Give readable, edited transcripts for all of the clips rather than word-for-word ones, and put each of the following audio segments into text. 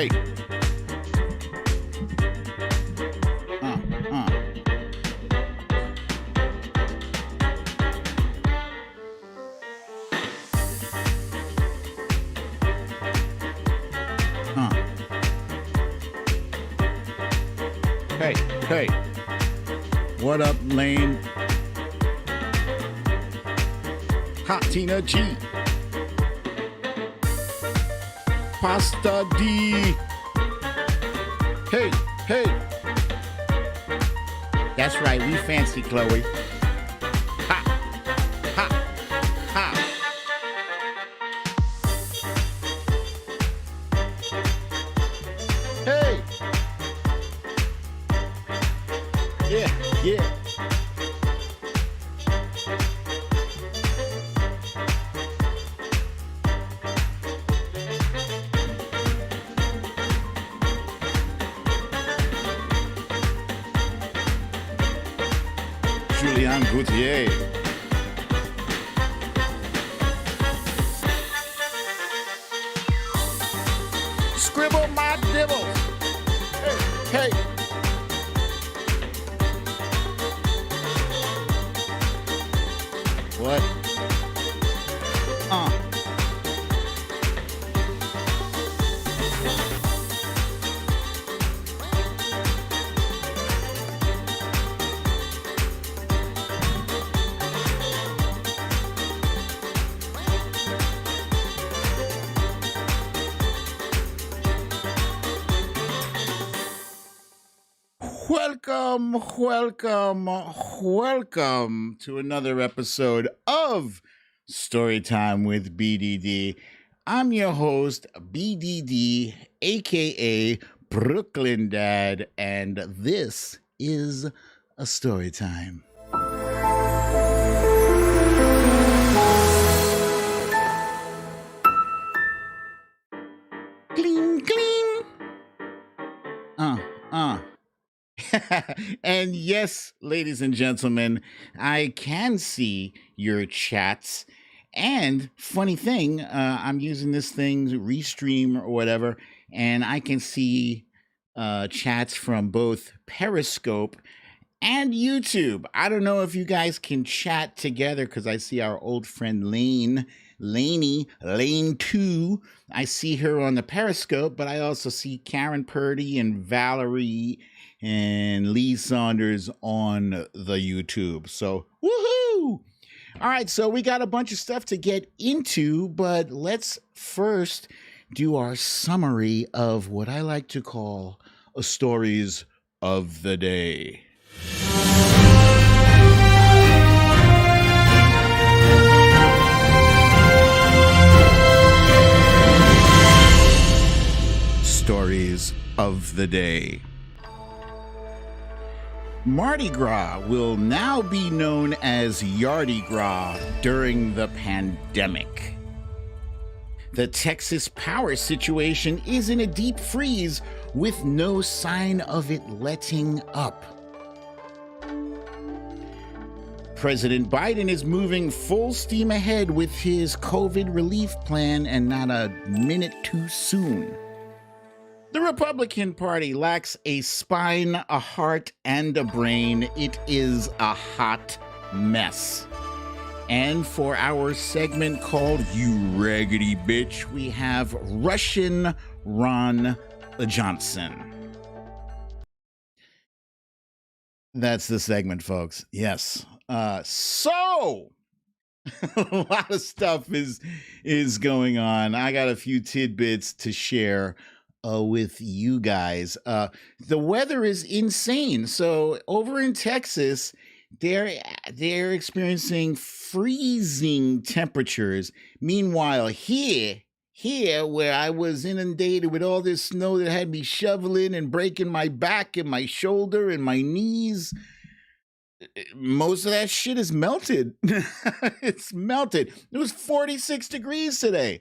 Hey. Uh, uh. Uh. Hey, hey. What up, Lane? Hot Tina G. Pasta D. Hey, hey. That's right, we fancy, Chloe. Ha, ha, ha. Hey. Yeah, yeah. Julian Gauthier. Scribble my dibbles. Hey, hey. What? Welcome to another episode of Storytime with BDD. I'm your host, BDD, aka Brooklyn Dad, and this is a Storytime. Clean, clean. And yes, ladies and gentlemen, I can see your chats. And funny thing, I'm using this thing, Restream or whatever, and I can see chats from both Periscope and YouTube. I don't know if you guys can chat together because I see our old friend Lane 2. I see her on the Periscope, but I also see Karen Purdy and Valerie and Lee Saunders on the YouTube. So, woohoo! All right, so we got a bunch of stuff to get into, but let's first do our summary of what I like to call a stories of the day. Stories of the day. Mardi Gras will now be known as Yardi Gras during the pandemic. The Texas power situation is in a deep freeze with no sign of it letting up. President Biden is moving full steam ahead with his COVID relief plan and not a minute too soon. The Republican Party lacks a spine, a heart, and a brain. It is a hot mess. And for our segment called You Raggedy Bitch, we have Russian Ron Johnson. That's the segment, folks. Yes. So a lot of stuff is going on. I got a few tidbits to share with you guys. The weather is insane. So over in Texas, they're experiencing freezing temperatures. Meanwhile, here where I was inundated with all this snow that had me shoveling and breaking my back and my shoulder and my knees, most of that shit is melted. It's melted. It was 46 degrees today,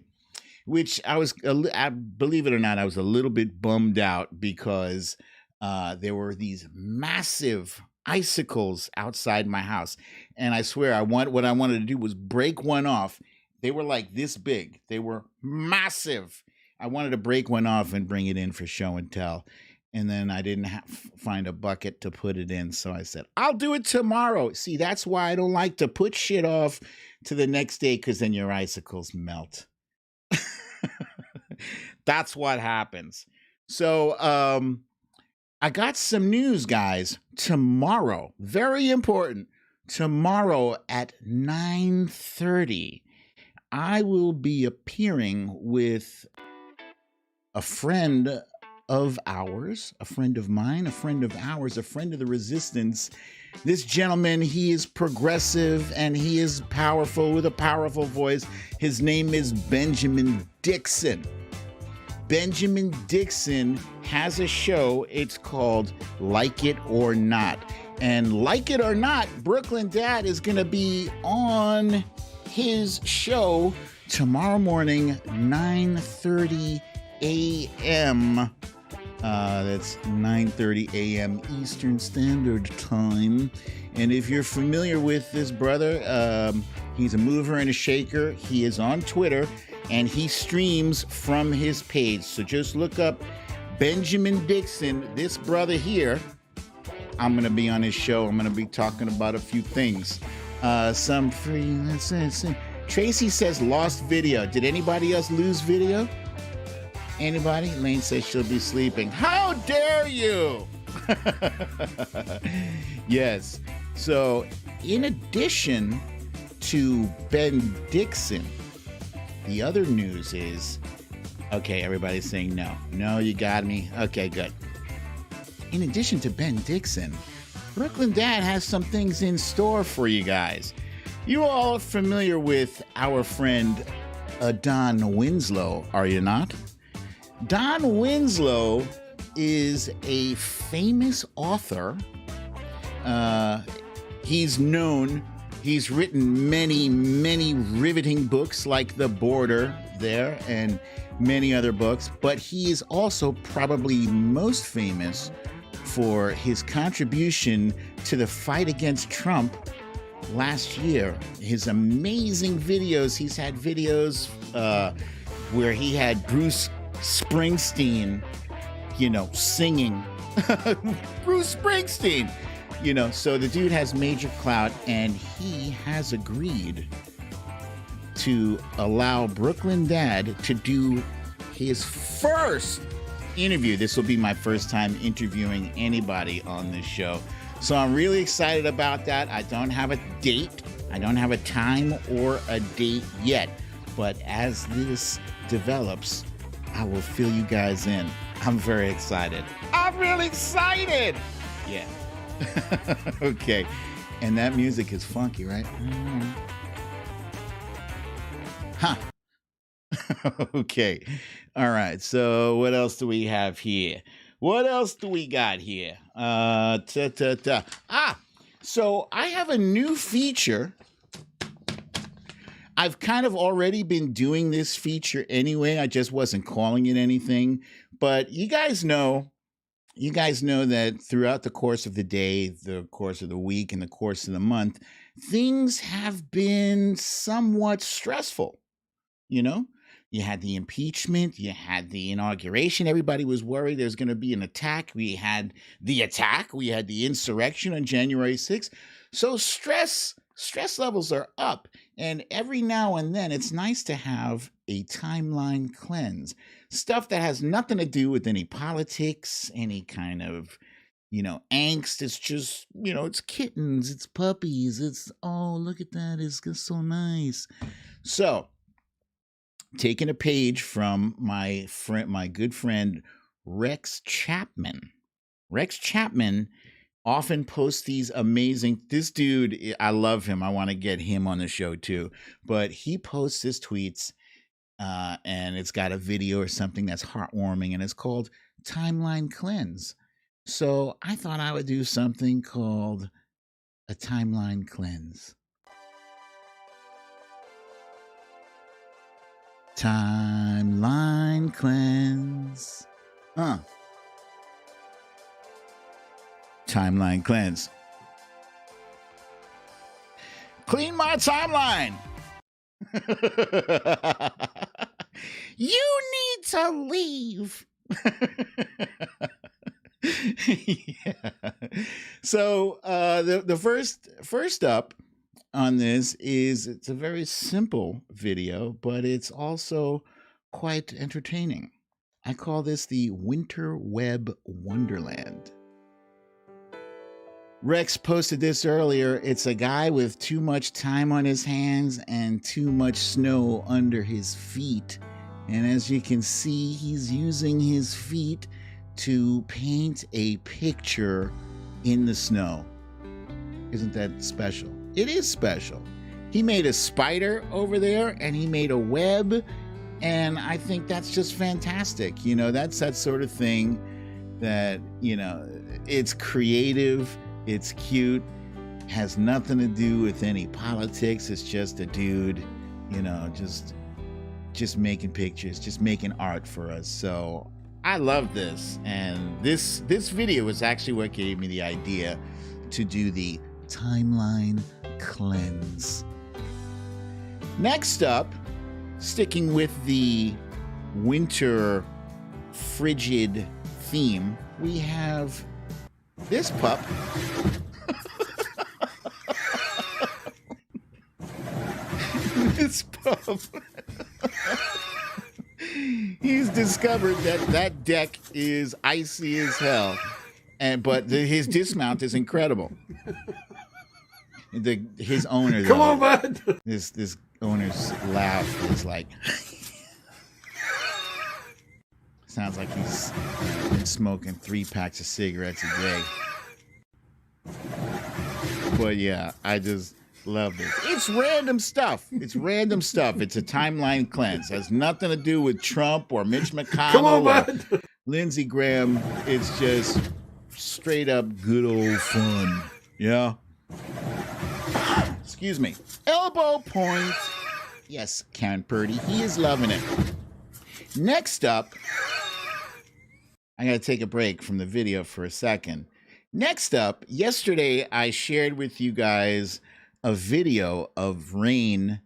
which I believe it or not, I was a little bit bummed out because there were these massive icicles outside my house. And I swear, what I wanted to do was break one off. They were like this big. They were massive. I wanted to break one off and bring it in for show and tell. And then I didn't find a bucket to put it in. So I said, I'll do it tomorrow. See, that's why I don't like to put shit off to the next day, because then your icicles melt. That's what happens. So I got some news, guys. Tomorrow, very important, tomorrow at 9:30, I will be appearing with a friend of ours, a friend of mine, a friend of ours, a friend of the resistance. This gentleman, he is progressive and he is powerful with a powerful voice. His name is Benjamin Dixon. Benjamin Dixon has a show. It's called Like It or Not. And like it or not, Brooklyn Dad is going to be on his show tomorrow morning, 9:30 a.m. That's 9:30 a.m. Eastern Standard Time. And if you're familiar with this brother, he's a mover and a shaker. He is on Twitter, and he streams from his page. So just look up Benjamin Dixon, this brother here. I'm going to be on his show. I'm going to be talking about a few things. Some free... Tracy says lost video. Did anybody else lose video? Anybody? Lane says she'll be sleeping. How dare you? Yes. So, in addition to Ben Dixon, the other news is... Okay, everybody's saying no. No, you got me. Okay, good. In addition to Ben Dixon, Brooklyn Dad has some things in store for you guys. You all are familiar with our friend Don Winslow, are you not? Don Winslow is a famous author. He's written many riveting books like The Border there and many other books, but he is also probably most famous for his contribution to the fight against Trump last year. His amazing videos. He's had videos where he had Bruce Springsteen, singing. Bruce Springsteen, so the dude has major clout, and he has agreed to allow Brooklyn Dad to do his first interview. This will be my first time interviewing anybody on this show. So I'm really excited about that. I don't have a date. I don't have a time or a date yet. But as this develops, I will fill you guys in. I'm very excited. I'm really excited. Yeah. Okay. And that music is funky, right? Huh. Okay. All right. So what else do we have here? What else do we got here? So I have a new feature. I've kind of already been doing this feature anyway. I just wasn't calling it anything. But you guys know that throughout the course of the day, the course of the week, and the course of the month, things have been somewhat stressful. You had the impeachment, you had the inauguration. Everybody was worried there's going to be an attack. We had the attack, we had the insurrection on January 6th. So stress levels are up. And every now and then, it's nice to have a timeline cleanse. Stuff that has nothing to do with any politics, any kind of, angst. It's just, it's kittens, it's puppies. It's, oh, look at that. It's just so nice. So, taking a page from my good friend, Rex Chapman. Rex Chapman often posts these amazing... This dude, I love him. I want to get him on the show too. But he posts his tweets, and it's got a video or something that's heartwarming, and it's called Timeline Cleanse. So I thought I would do something called a Timeline Cleanse. Timeline cleanse. Timeline cleanse. Clean my timeline. You need to leave. Yeah. So the first up on this is, it's a very simple video, but it's also quite entertaining. I call this the Winter Web Wonderland. Rex posted this earlier. It's a guy with too much time on his hands and too much snow under his feet. And as you can see, he's using his feet to paint a picture in the snow. Isn't that special? It is special. He made a spider over there and he made a web. And I think that's just fantastic. You know, that's that sort of thing that, you know, it's creative. It's cute, has nothing to do with any politics. It's just a dude, you know, just making pictures, just making art for us. So I love this. And this video was actually what gave me the idea to do the timeline cleanse. Next up, sticking with the winter frigid theme, we have this pup. This pup. He's discovered that deck is icy as hell, but his dismount is incredible. His owner, come on, bud. This owner's laugh is like. Sounds like he's been smoking 3 packs of cigarettes a day. But yeah, I just love this. It's random stuff. It's random stuff. It's a timeline cleanse. It has nothing to do with Trump or Mitch McConnell or Lindsey Graham. It's just straight up good old fun. Yeah. Excuse me. Elbow point. Yes, Karen Purdy. He is loving it. Next up, I got to take a break from the video for a second. Next up, yesterday I shared with you guys a video of Rain,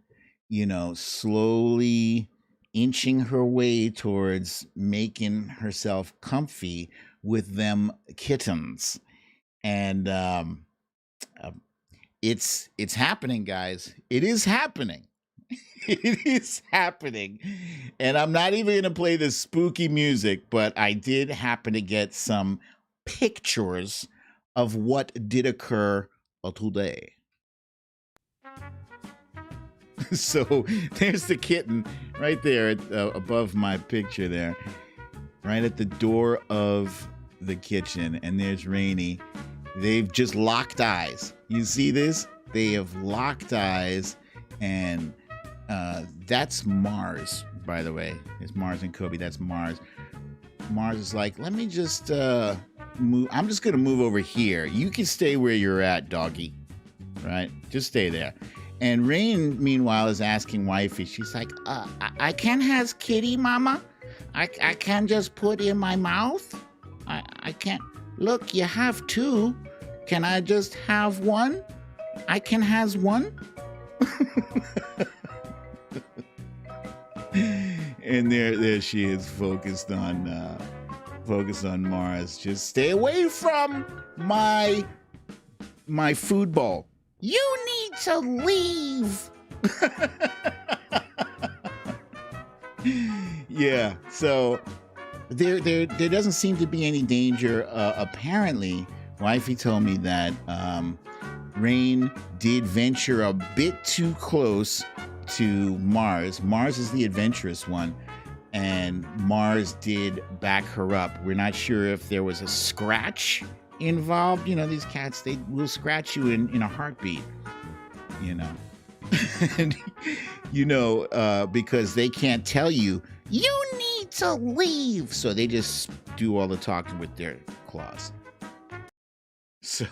you know, slowly inching her way towards making herself comfy with them kittens. And it's happening, guys. It is happening. It is happening. And I'm not even going to play the spooky music, but I did happen to get some pictures of what did occur today. So there's the kitten right there above my picture there, right at the door of the kitchen. And there's Rainy. They've just locked eyes. You see this? They have locked eyes, and that's Mars, by the way. It's Mars and Kobe. That's Mars. Mars is like, let me just move. I'm just going to move over here. You can stay where you're at, doggy. Right? Just stay there. And Rain, meanwhile, is asking Wifey. She's like, I can't have kitty, mama. I can't just put in my mouth. I can't. Look, you have 2. Can I just have 1? I can has 1. And there she is, focused on Mars. Just stay away from my food bowl. You need to leave. Yeah. So there doesn't seem to be any danger. Apparently, Wifey told me that Rain did venture a bit too close to Mars. Mars is the adventurous one, and Mars did back her up. We're not sure if there was a scratch involved. You know, these cats, they will scratch you in a heartbeat, you know. And, you know, because they can't tell you, you need to leave. So they just do all the talking with their claws. So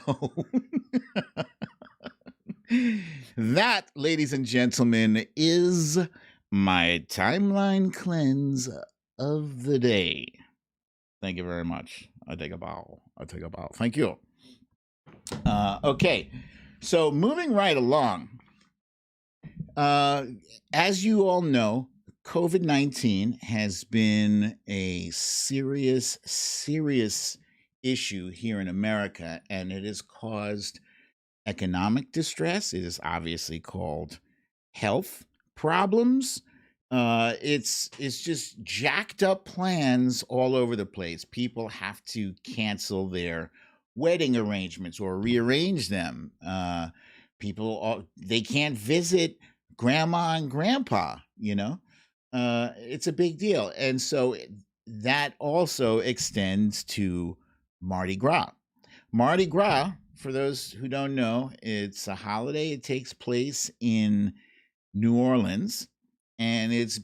that, ladies and gentlemen, is my timeline cleanse of the day. Thank you very much. I take a bow. Thank you. Okay, so moving right along. As you all know, COVID-19 has been a serious, serious issue here in America, and it has caused economic distress. It is obviously called health problems. It's just jacked up plans all over the place. People have to cancel their wedding arrangements or rearrange them. They can't visit grandma and grandpa. It's a big deal, and so that also extends to Mardi Gras. Mardi Gras, for those who don't know, it's a holiday. It takes place in New Orleans, and it's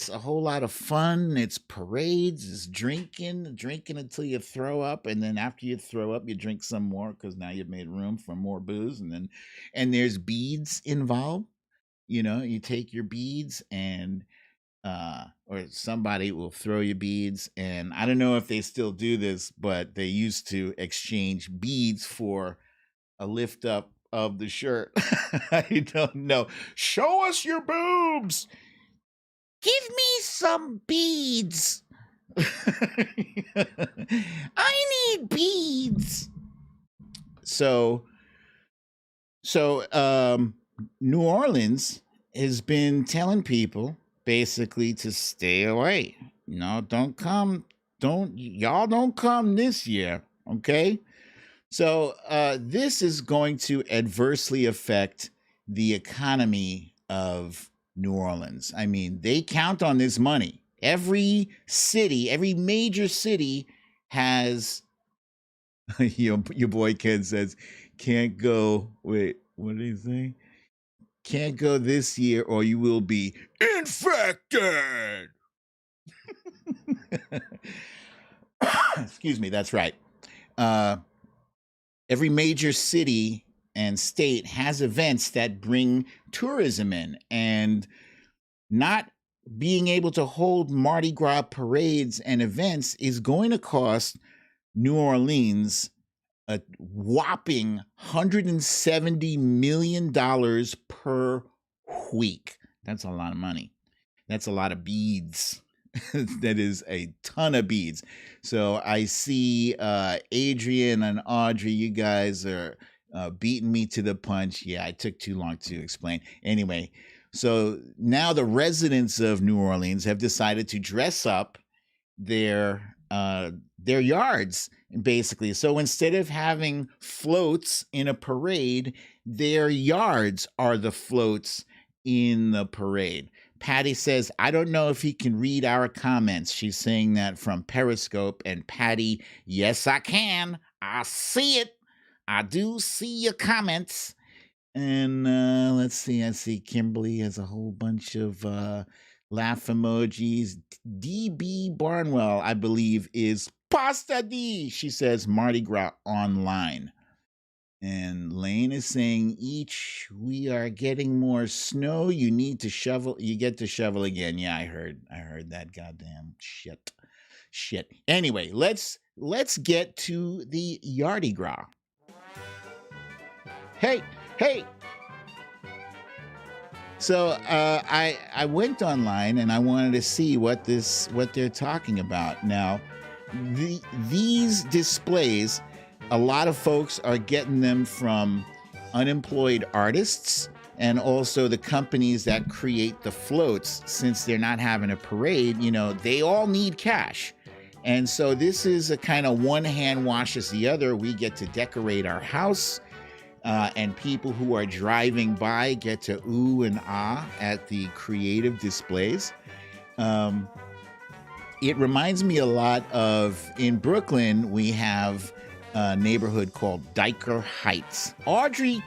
a whole lot of fun. It's parades, it's drinking until you throw up, and then after you throw up, you drink some more because now you've made room for more booze, and there's beads involved. You take your beads and or somebody will throw you beads, and I don't know if they still do this, but they used to exchange beads for a lift up of the shirt. I don't know. Show us your boobs. Give me some beads. I need beads. So New Orleans has been telling people basically to stay away. Don't come. Y'all don't come this year, okay? So this is going to adversely affect the economy of New Orleans. I mean, they count on this money. Every major city has. Your boy Ken says, can't go. Wait, what did he say? Can't go this year or you will be infected. Excuse me, that's right. Every major city and state has events that bring tourism in, and not being able to hold Mardi Gras parades and events is going to cost New Orleans a whopping $170 million per week. That's a lot of money. That's a lot of beads. That is a ton of beads. So I see Adrian and Audrey, you guys are beating me to the punch. Yeah, I took too long to explain. Anyway, so now the residents of New Orleans have decided to dress up their yards, basically. So instead of having floats in a parade, their yards are the floats in the parade. Patty says, I don't know if he can read our comments. She's saying that from Periscope. And Patty, yes, I can. I see it. I do see your comments. And let's see. I see Kimberly has a whole bunch of laugh emojis. DB Barnwell, I believe, is Pasta D. She says Mardi Gras online. And Lane is saying, we are getting more snow. You need to shovel. You get to shovel again. Yeah, I heard that goddamn shit. Anyway, let's get to the Yardi Gras. Hey. So I went online and I wanted to see what they're talking about. Now, these displays, a lot of folks are getting them from unemployed artists and also the companies that create the floats. Since they're not having a parade, they all need cash. And so this is a kind of one hand washes the other. We get to decorate our house. And people who are driving by get to ooh and ah at the creative displays. It reminds me a lot of, in Brooklyn, we have a neighborhood called Dyker Heights. Audrey,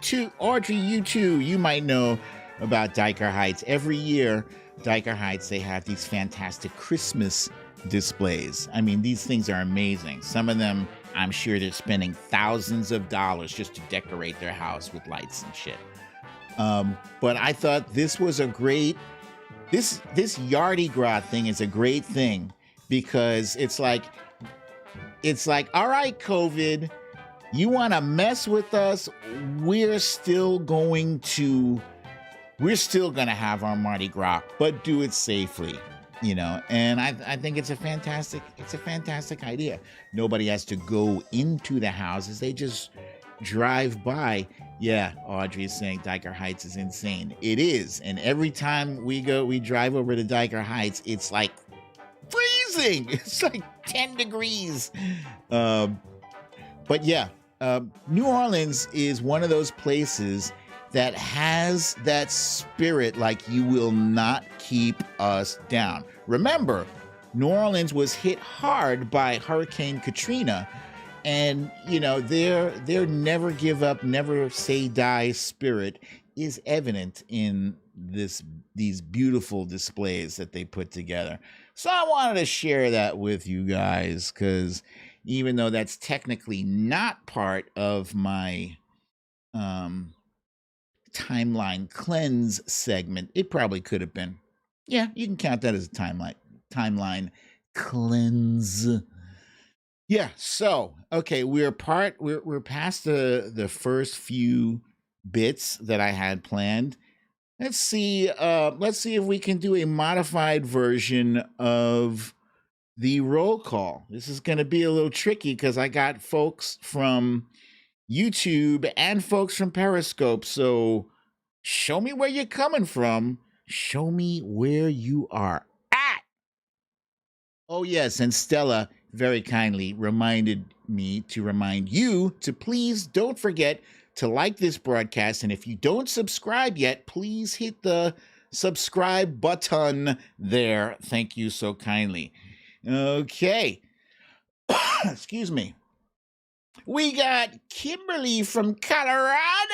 you too, you might know about Dyker Heights. Every year, Dyker Heights, they have these fantastic Christmas displays. I mean, these things are amazing. Some of them, I'm sure they're spending thousands of dollars just to decorate their house with lights and shit. But I thought this was a great, this Yardi Gras thing is a great thing because it's like, all right, COVID, you want to mess with us? We're still going to we're still going to have our Mardi Gras, but do it safely, you know. And I think it's a fantastic idea. Nobody has to go into the houses. They just drive by. Yeah, Audrey is saying Diker Heights is insane. It is. And every time we drive over to Diker Heights, it's like freezing. It's like 10 degrees. But yeah, New Orleans is one of those places that has that spirit, like, you will not keep us down. Remember, New Orleans was hit hard by Hurricane Katrina, and you know, their never give up, never say die spirit is evident in these beautiful displays that they put together. So I wanted to share that with you guys, because even though that's technically not part of my timeline cleanse segment, it probably could have been. Yeah, you can count that as a timeline cleanse. Yeah, so okay, we're past the first few bits that I had planned. Let's see if we can do a modified version of the roll call. This is going to be a little tricky because I got folks from YouTube and folks from Periscope. So show me where you're coming from. Show me where you are at. Oh, yes. And Stella very kindly reminded me to remind you to please don't forget to like this broadcast. And if you don't subscribe yet, please hit the subscribe button there. Thank you so kindly. Okay. Excuse me. We got Kimberly from Colorado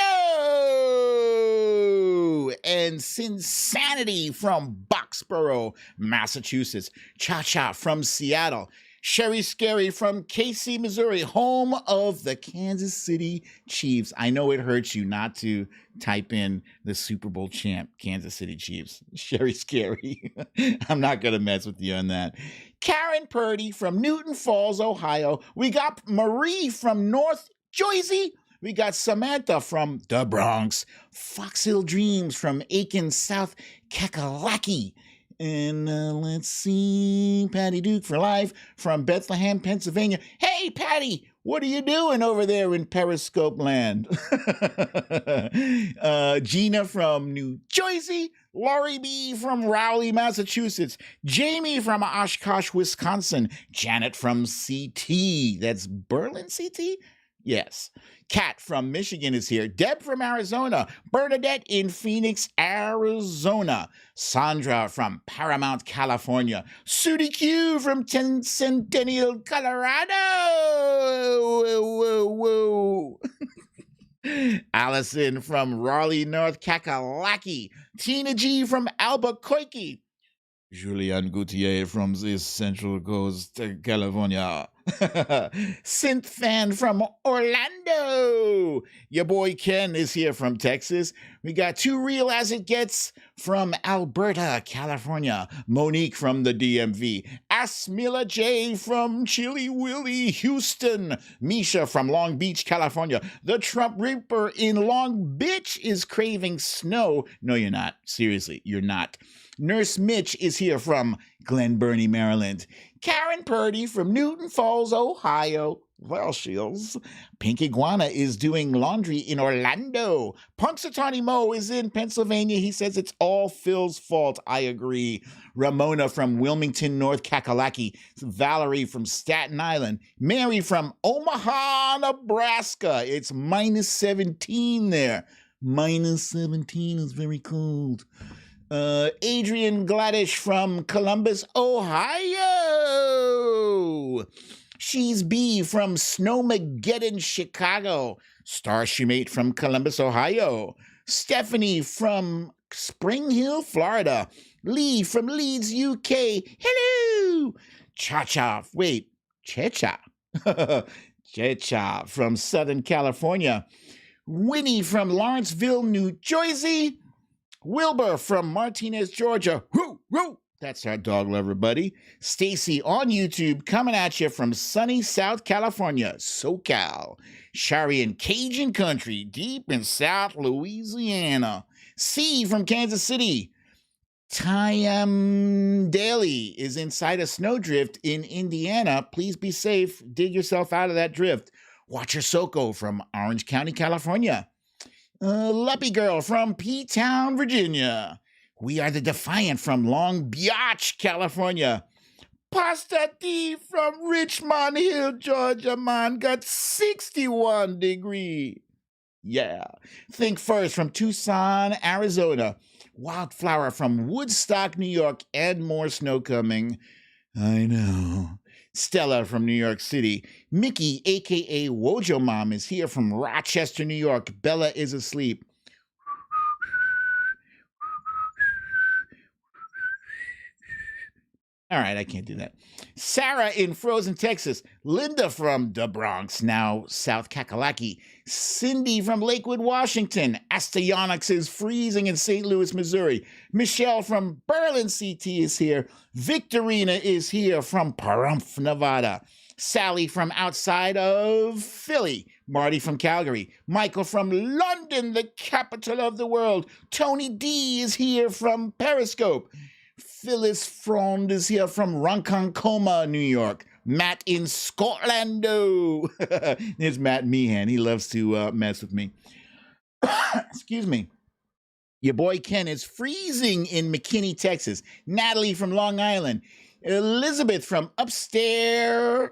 and Sinsanity from Boxborough, Massachusetts. Cha-Cha from Seattle. Sherry Scary from KC, Missouri, home of the Kansas City Chiefs. I know it hurts you not to type in the Super Bowl champ, Kansas City Chiefs. Sherry Scary. I'm not going to mess with you on that. Karen Purdy from Newton Falls, Ohio. We got Marie from North Jersey. We got Samantha from the Bronx. Fox Hill Dreams from Aiken, South Kakalaki. And let's see, Patty Duke for life from Bethlehem, Pennsylvania. Hey, Patty, what are you doing over there in Periscope land? Gina from New Jersey. Laurie B. from Rowley, Massachusetts. Jamie from Oshkosh, Wisconsin. Janet from CT. That's Berlin, CT? Yes. Kat from Michigan is here. Deb from Arizona. Bernadette in Phoenix, Arizona. Sandra from Paramount, California. Sudi Q from Centennial, Colorado. Whoa, whoa, whoa. Allison from Raleigh, North Kakalaki. Tina G from Albuquerque. Julian Gutierrez from the Central Coast, California. Synth fan from Orlando. Your boy Ken is here from Texas. We got Too Real As It Gets from Alberta, California. Monique from the DMV. Asmila J from Chili Willy, Houston. Misha from Long Beach, California. The Trump Reaper in Long Beach is craving snow. No, you're not. Seriously, you're not. Nurse Mitch is here from Glen Burnie, Maryland. Karen Purdy from Newton Falls, Ohio. Well, Shields. Pink Iguana is doing laundry in Orlando. Punxsutawney Mo is in Pennsylvania. He says it's all Phil's fault. I agree. Ramona from Wilmington, North Kakalaki. Valerie from Staten Island. Mary from Omaha, Nebraska. It's minus 17 there. Minus 17 is very cold. Adrian Gladish from Columbus, Ohio. She's B from Snowmageddon, Chicago. Starshimate from Columbus, Ohio. Stephanie from Spring Hill, Florida. Lee from Leeds, UK. Hello. Cha-Cha. Wait, Checha. Checha from Southern California. Winnie from Lawrenceville, New Jersey. Wilbur from Martinez, Georgia. Woo, woo. That's our dog lover buddy. Stacy on YouTube coming at you from sunny South California, SoCal. Shari in Cajun country, deep in South Louisiana. C from Kansas City. Tyam Daly is inside a snowdrift in Indiana. Please be safe. Dig yourself out of that drift. Watcher Soko from Orange County, California. Luppy Girl from P-Town, Virginia. We Are the Defiant from Long Beach, California. Pasta T from Richmond Hill, Georgia, man, got 61 degree. Yeah. Think First from Tucson, Arizona. Wildflower from Woodstock, New York, and more snow coming. I know. Stella from New York City. Mickey, a.k.a. Wojo Mom, is here from Rochester, New York. Bella is asleep. All right, I can't do that. Sarah in Frozen, Texas. Linda from the Bronx, now South Kakalaki. Cindy from Lakewood, Washington. Astyonics is freezing in St. Louis, Missouri. Michelle from Berlin, CT is here. Victorina is here from Pahrump, Nevada. Sally from outside of Philly. Marty from Calgary. Michael from London, the capital of the world. Tony D is here from Periscope. Phyllis Frond is here from Ronkonkoma, New York. Matt in Scotland. There's Matt Meehan. He loves to mess with me. Excuse me. Your boy Ken is freezing in McKinney, Texas. Natalie from Long Island. Elizabeth from upstate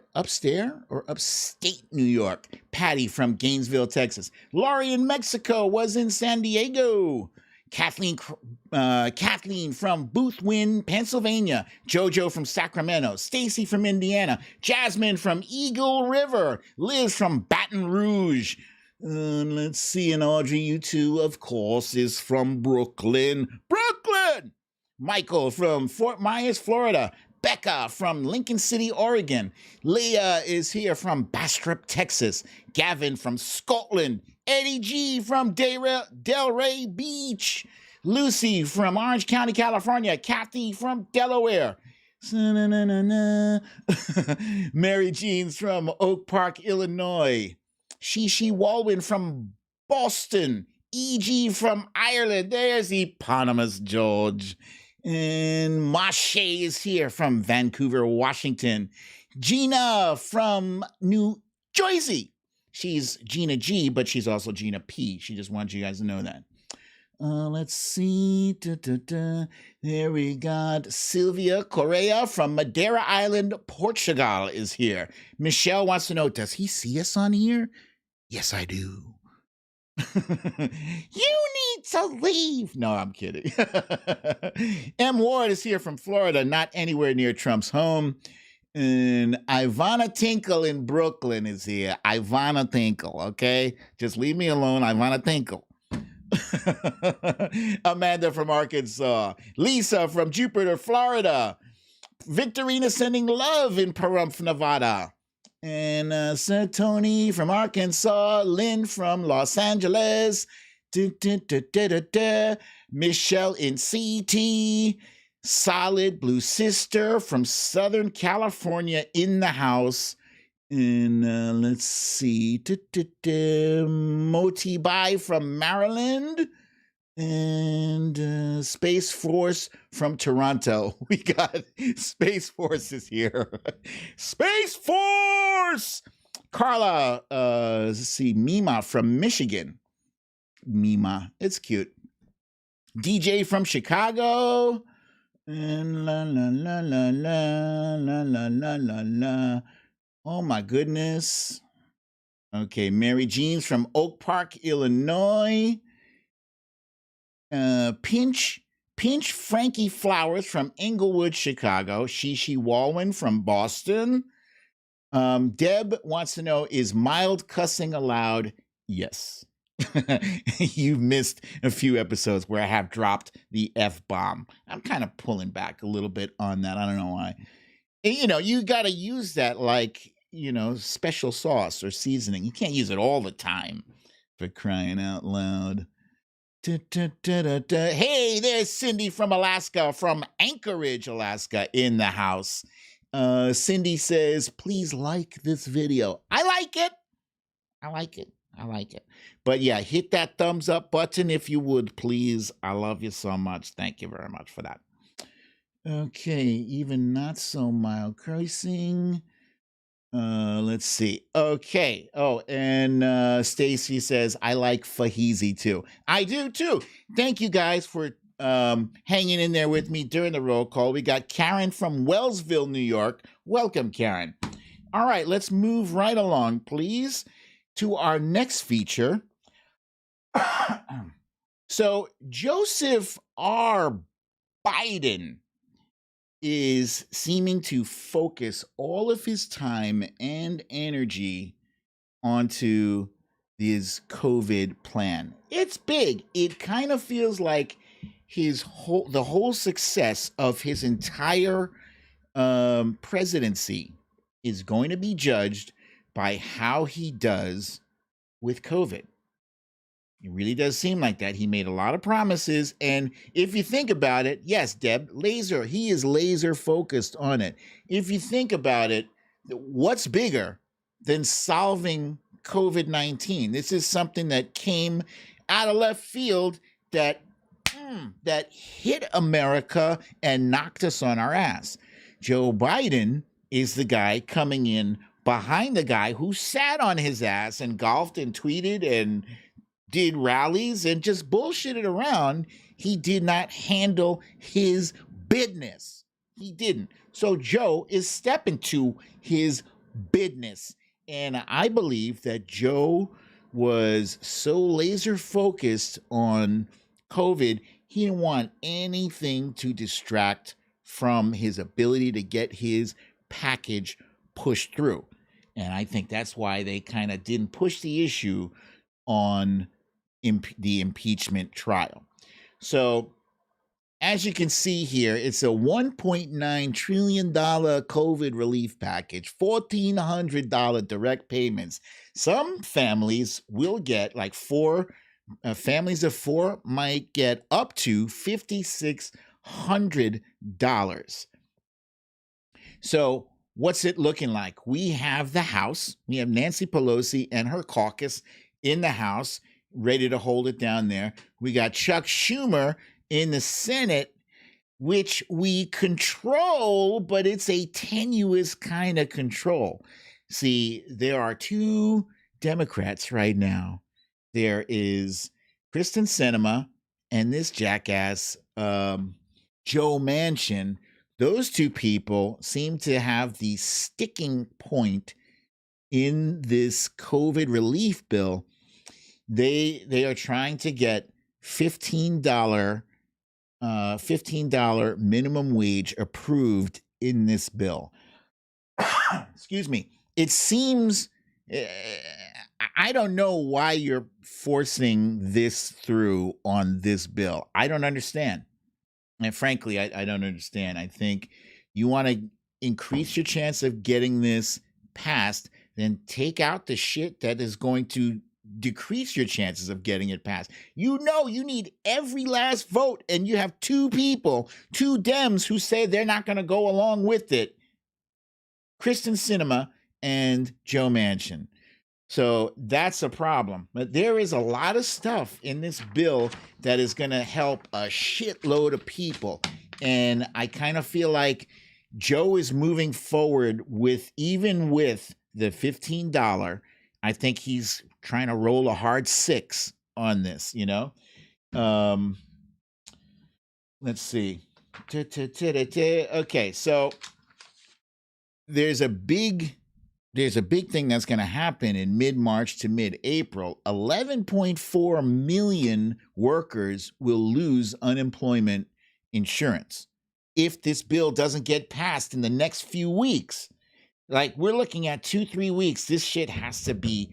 New York. Patty from Gainesville, Texas. Laurie in Mexico was in San Diego. Kathleen from Boothwyn, Pennsylvania. Jojo from Sacramento. Stacy from Indiana. Jasmine from Eagle River. Liz from Baton Rouge. Let's see, and Audrey, you two, of course, is from Brooklyn. Brooklyn! Michael from Fort Myers, Florida. Becca from Lincoln City, Oregon. Leah is here from Bastrop, Texas. Gavin from Scotland. Eddie G from Delray Beach. Lucy from Orange County, California. Kathy from Delaware. Mary Jeans from Oak Park, Illinois. Shishi Walwyn from Boston. E.G. from Ireland. There's Eponymous George. And Mashe is here from Vancouver, Washington. Gina from New Jersey. She's Gina G, but she's also Gina P. She just wants you guys to know that. Let's see. There we got Sylvia Correa from Madeira Island, Portugal is here. Michelle wants to know, does he see us on here? Yes, I do. You need to leave. No, I'm kidding. M. Ward is here from Florida, not anywhere near Trump's home. And Ivana Tinkle in Brooklyn is here. Ivana Tinkle, okay? Just leave me alone, Ivana Tinkle. Amanda from Arkansas. Lisa from Jupiter, Florida. Victorina sending love in Pahrump, Nevada. And Sir Tony from Arkansas. Lynn from Los Angeles. Michelle in CT. Solid Blue Sister from Southern California in the house. And let's see. Moti Bai from Maryland. And Space Force from Toronto. We got Space Force is here. Space Force! Carla, let's see, Mima from Michigan. Mima, it's cute. DJ from Chicago. And la la la la la la la la la la. Oh my goodness. Okay, Mary Jeans from Oak Park, Illinois. Pinch Frankie Flowers from Inglewood, Chicago. Shishi Walwyn from Boston. Deb wants to know, is mild cussing allowed? Yes. You've missed a few episodes where I have dropped the F-bomb. I'm kind of pulling back a little bit on that. I don't know why. And, you know, you got to use that like, you know, special sauce or seasoning. You can't use it all the time, for crying out loud. Hey, there's Cindy from Alaska, from Anchorage, Alaska, in the house. Cindy says, please like this video. I like it. I like it. I like it. But yeah, hit that thumbs up button if you would, please. I love you so much. Thank you very much for that. Okay, even not so mild cursing. Let's see. Okay. Oh, and Stacy says I like Fahizi too. I do too. Thank you guys for hanging in there with me during the roll call. We got Karen from Wellsville, New York. Welcome, Karen. All right, let's move right along, please, to our next feature. So, Joseph R. Biden is seeming to focus all of his time and energy onto his COVID plan. It's big. It kind of feels like the whole success of his entire presidency is going to be judged by how he does with COVID. It really does seem like that. He made a lot of promises. And if you think about it, yes, Deb, he is laser focused on it. If you think about it, what's bigger than solving COVID-19? This is something that came out of left field that hit America and knocked us on our ass. Joe Biden is the guy coming in behind the guy who sat on his ass and golfed and tweeted and did rallies and just bullshitted around. He did not handle his business. He didn't. So Joe is stepping to his business. And I believe that Joe was so laser focused on COVID, he didn't want anything to distract from his ability to get his package pushed through. And I think that's why they kind of didn't push the issue on the impeachment trial. So as you can see here, it's a $1.9 trillion COVID relief package, $1,400 direct payments. Some families will get, like families of four might get up to $5,600. So what's it looking like? We have the House. We have Nancy Pelosi and her caucus in the House, ready to hold it down there. We got Chuck Schumer in the Senate, which we control, but it's a tenuous kind of control. See, there are two Democrats right now. There is Kristen Sinema and this jackass, Joe Manchin. Those two people seem to have the sticking point in this COVID relief bill. They are trying to get $15 minimum wage approved in this bill. Excuse me. It seems I don't know why you're forcing this through on this bill. I don't understand. And frankly, I don't understand. I think you want to increase your chance of getting this passed, then take out the shit that is going to decrease your chances of getting it passed. You know you need every last vote, and you have two Dems who say they're not going to go along with it. Kristen Sinema and Joe Manchin. So that's a problem. But there is a lot of stuff in this bill that is going to help a shitload of people. And I kind of feel like Joe is moving forward even with the $15. I think he's trying to roll a hard 6 on this, you know? Let's see. Okay, so there's a big thing that's going to happen in mid-March to mid-April. 11.4 million workers will lose unemployment insurance if this bill doesn't get passed in the next few weeks. Like, we're looking at 2-3 weeks. This shit has to be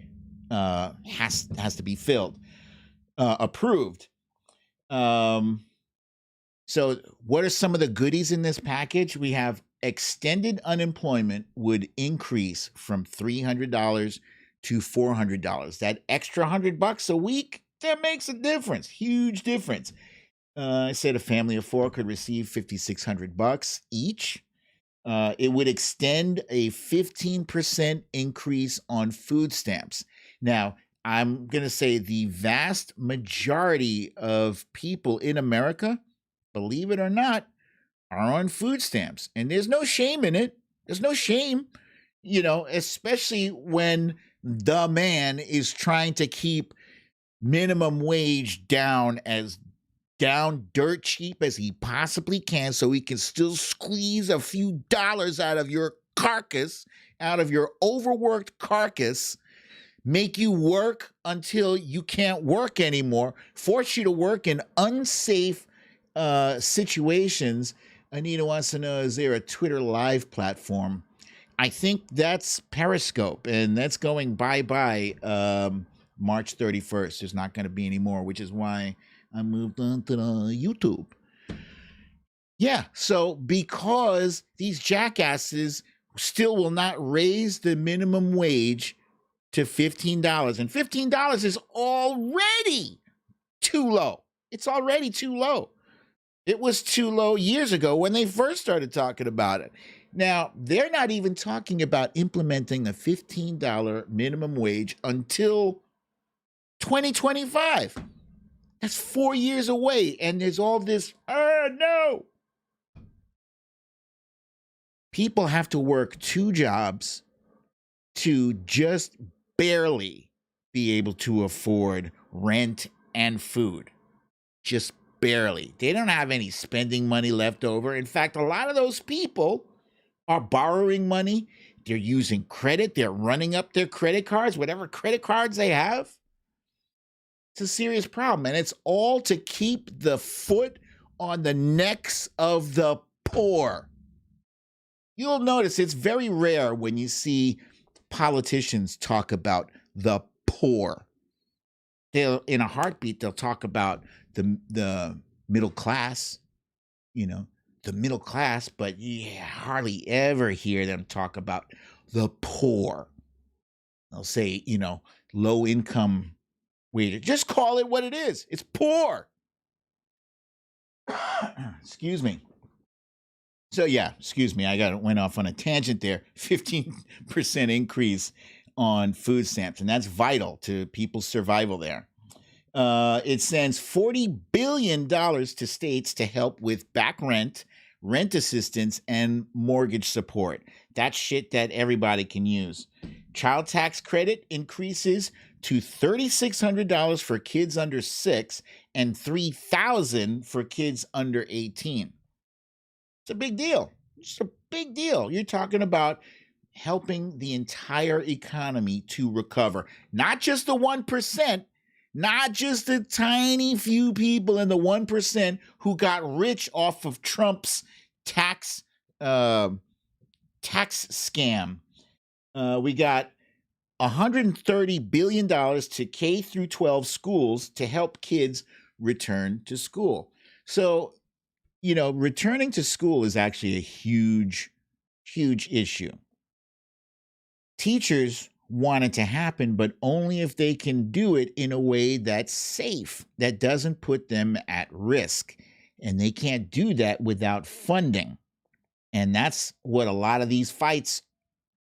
approved. So what are some of the goodies in this package? We have extended unemployment would increase from $300 to $400. That extra $100 a week, that makes a difference. Huge difference. I said a family of 4 could receive $5,600 each. It would extend a 15% increase on food stamps. Now, I'm going to say the vast majority of people in America, believe it or not, are on food stamps. And there's no shame in it. There's no shame, especially when the man is trying to keep minimum wage down dirt cheap as he possibly can so he can still squeeze a few dollars out of your carcass, out of your overworked carcass, make you work until you can't work anymore, force you to work in unsafe situations. Anita wants to know, is there a Twitter live platform? I think that's Periscope, and that's going bye-bye March 31st. There's not going to be any more, which is why I moved on to the YouTube. Yeah, so because these jackasses still will not raise the minimum wage to $15, and $15 is already too low. It's already too low. It was too low years ago when they first started talking about it. Now, they're not even talking about implementing a $15 minimum wage until 2025. That's 4 years away, and there's all this, no. People have to work 2 jobs to just barely be able to afford rent and food. Just barely. They don't have any spending money left over. In fact, a lot of those people are borrowing money. They're using credit. They're running up their credit cards, whatever credit cards they have. It's a serious problem, and it's all to keep the foot on the necks of the poor. You'll notice it's very rare when you see politicians talk about the poor. They'll, in a heartbeat, they'll talk about the middle class, the middle class, but you hardly ever hear them talk about the poor. They'll say, low income wage. Just call it what it is. It's poor. Excuse me. So yeah, excuse me, went off on a tangent there. 15% increase on food stamps, and that's vital to people's survival there. It sends $40 billion to states to help with back rent, rent assistance, and mortgage support. That's shit that everybody can use. Child tax credit increases to $3,600 for kids under 6 and $3,000 for kids under 18. It's a big deal. It's a big deal. You're talking about helping the entire economy to recover. Not just the 1%, not just the tiny few people in the 1% who got rich off of Trump's tax scam. We got $130 billion to K through 12 schools to help kids return to school. So, returning to school is actually a huge, huge issue. Teachers want it to happen, but only if they can do it in a way that's safe, that doesn't put them at risk. And they can't do that without funding. And that's what a lot of these fights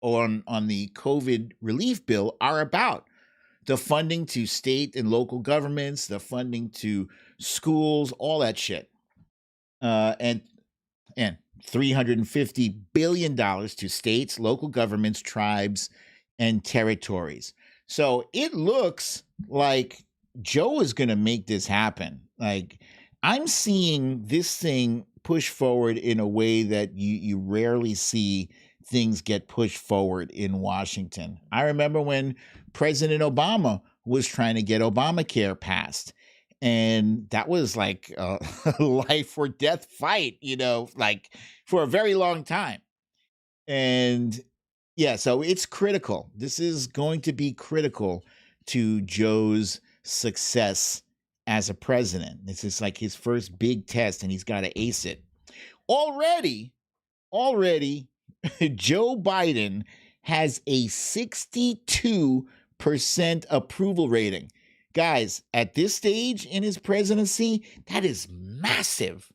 on the COVID relief bill are about. The funding to state and local governments, the funding to schools, all that shit. And $350 billion to states, local governments, tribes, and territories. So it looks like Joe is going to make this happen. Like, I'm seeing this thing push forward in a way that you rarely see things get pushed forward in Washington. I remember when President Obama was trying to get Obamacare passed. And that was like a life or death fight, like for a very long time. And yeah, so it's critical. This is going to be critical to Joe's success as a president. This is like his first big test, and he's got to ace it. Already, Joe Biden has a 62% approval rating. Guys, at this stage in his presidency, that is massive.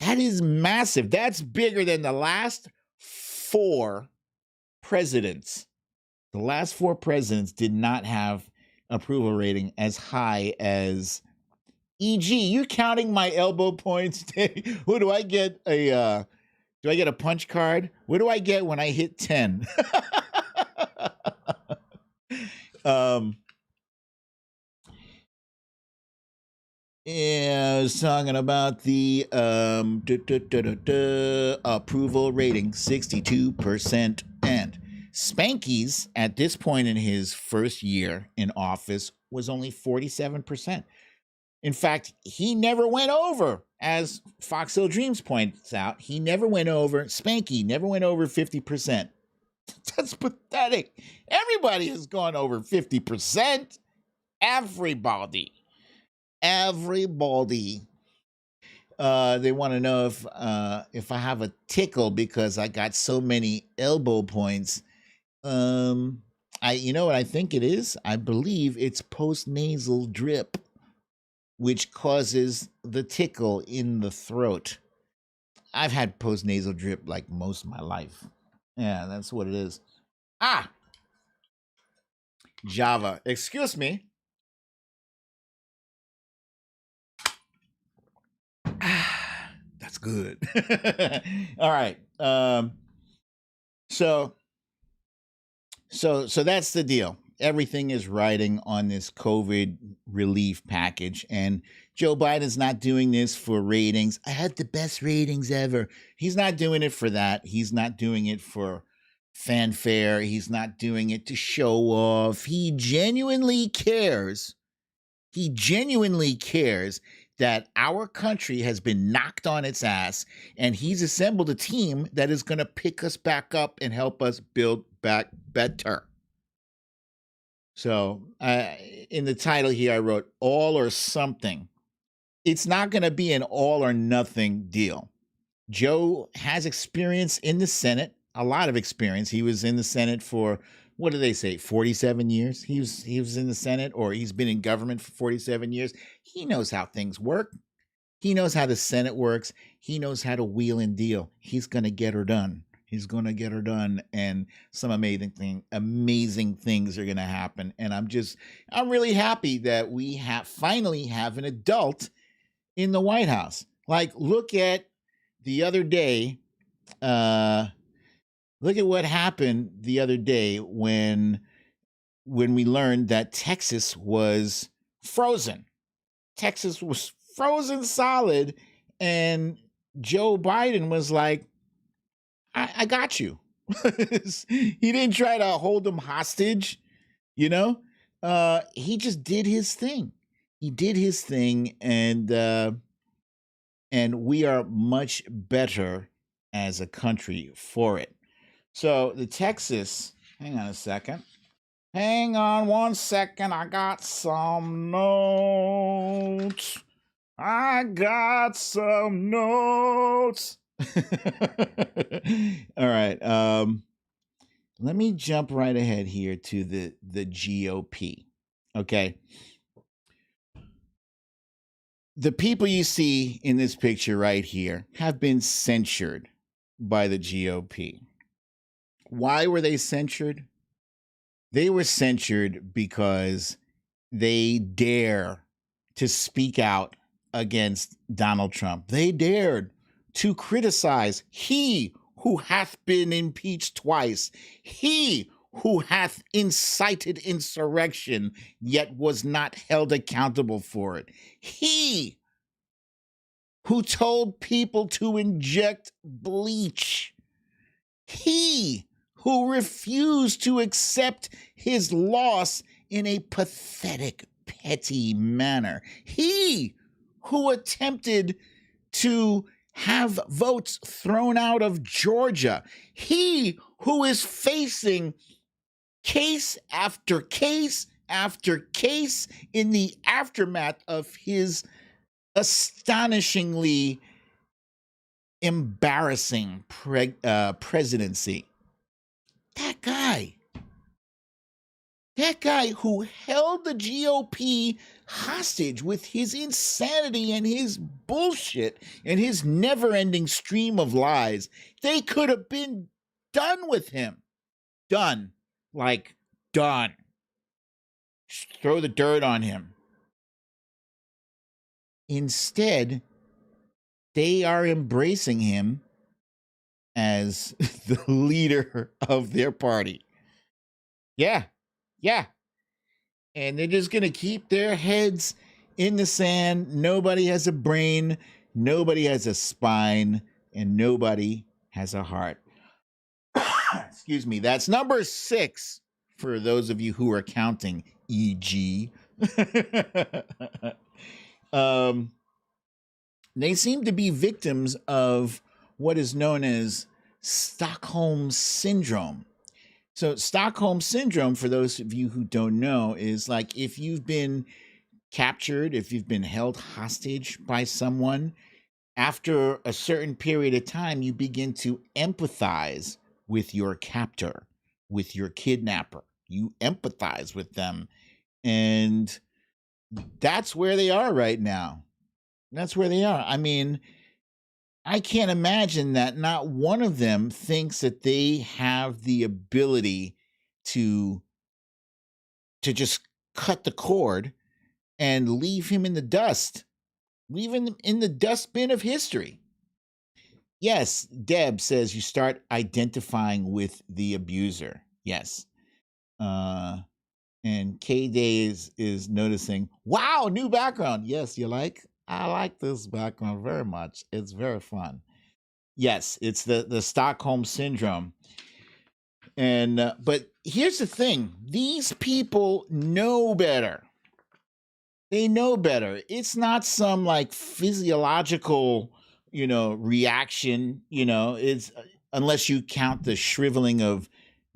That is massive. That's bigger than the last 4 presidents. The last 4 presidents did not have approval rating as high as, e.g., you're counting my elbow points. Who do I get do I get a punch card? What do I get when I hit 10? Yeah, I was talking about the approval rating, 62%. And Spanky's, at this point in his first year in office, was only 47%. In fact, he never went over, as Fox Hill Dreams points out, Spanky never went over 50%. That's pathetic. Everybody has gone over 50%. Everybody. They want to know if I have a tickle because I got so many elbow points. You know what I think it is? I believe it's postnasal drip, which causes the tickle in the throat. I've had postnasal drip like most of my life. Yeah, that's what it is. Java. Excuse me. That's good. All right. So that's the deal. Everything is riding on this COVID relief package, and Joe Biden's not doing this for ratings. I had the best ratings ever. He's not doing it for that. He's not doing it for fanfare. He's not doing it to show off. He genuinely cares. That our country has been knocked on its ass, and he's assembled a team that is going to pick us back up and help us build back better. So in the title here, I wrote all or something. It's not going to be an all or nothing deal. Joe has experience in the Senate, a lot of experience. He was in the Senate for, what do they say, 47 years? He was in the Senate, or he's been in government for 47 years. He knows how things work. He knows how the Senate works. He knows how to wheel and deal. He's going to get her done. And some amazing things are going to happen. And I'm really happy that we finally have an adult in the White House. Like, look at the other day. Look at what happened the other day when we learned that Texas was frozen. Texas was frozen solid, and Joe Biden was like, I got you. He didn't try to hold them hostage, He just did his thing. And we are much better as a country for it. So the Texas, hang on one second. I got some notes. All right. Let me jump right ahead here to the GOP. Okay. The people you see in this picture right here have been censured by the GOP. Why were they censured? They were censured because they dare to speak out against Donald Trump. They dared to criticize he who hath been impeached twice, he who hath incited insurrection, yet was not held accountable for it, he who told people to inject bleach, he who refused to accept his loss in a pathetic, petty manner, he who attempted to have votes thrown out of Georgia, he who is facing case after case after case in the aftermath of his astonishingly embarrassing presidency. That guy who held the GOP hostage with his insanity and his bullshit and his never-ending stream of lies. They could have been done with him. Done. throw the dirt on him. Instead, they are embracing him as the leader of their party. Yeah, yeah. And they're just going to keep their heads in the sand. Nobody has a brain, nobody has a spine, and nobody has a heart. Excuse me. That's number 6 for those of you who are counting, e.g. They seem to be victims of what is known as Stockholm Syndrome. So Stockholm Syndrome, for those of you who don't know, is like if you've been captured, if you've been held hostage by someone, after a certain period of time, you begin to empathize with your captor, with your kidnapper. You empathize with them. And that's where they are right now. That's where they are. I mean, I can't imagine that not one of them thinks that they have the ability to just cut the cord and leave him in the dust, leave him in the dustbin of history. Yes, Deb says you start identifying with the abuser. Yes. And K-Day is noticing, wow, new background. Yes, you like? I like this background very much. It's very fun. Yes, it's the Stockholm Syndrome. And but here's the thing. These people know better. They know better. It's not some like physiological, reaction, it's unless you count the shriveling of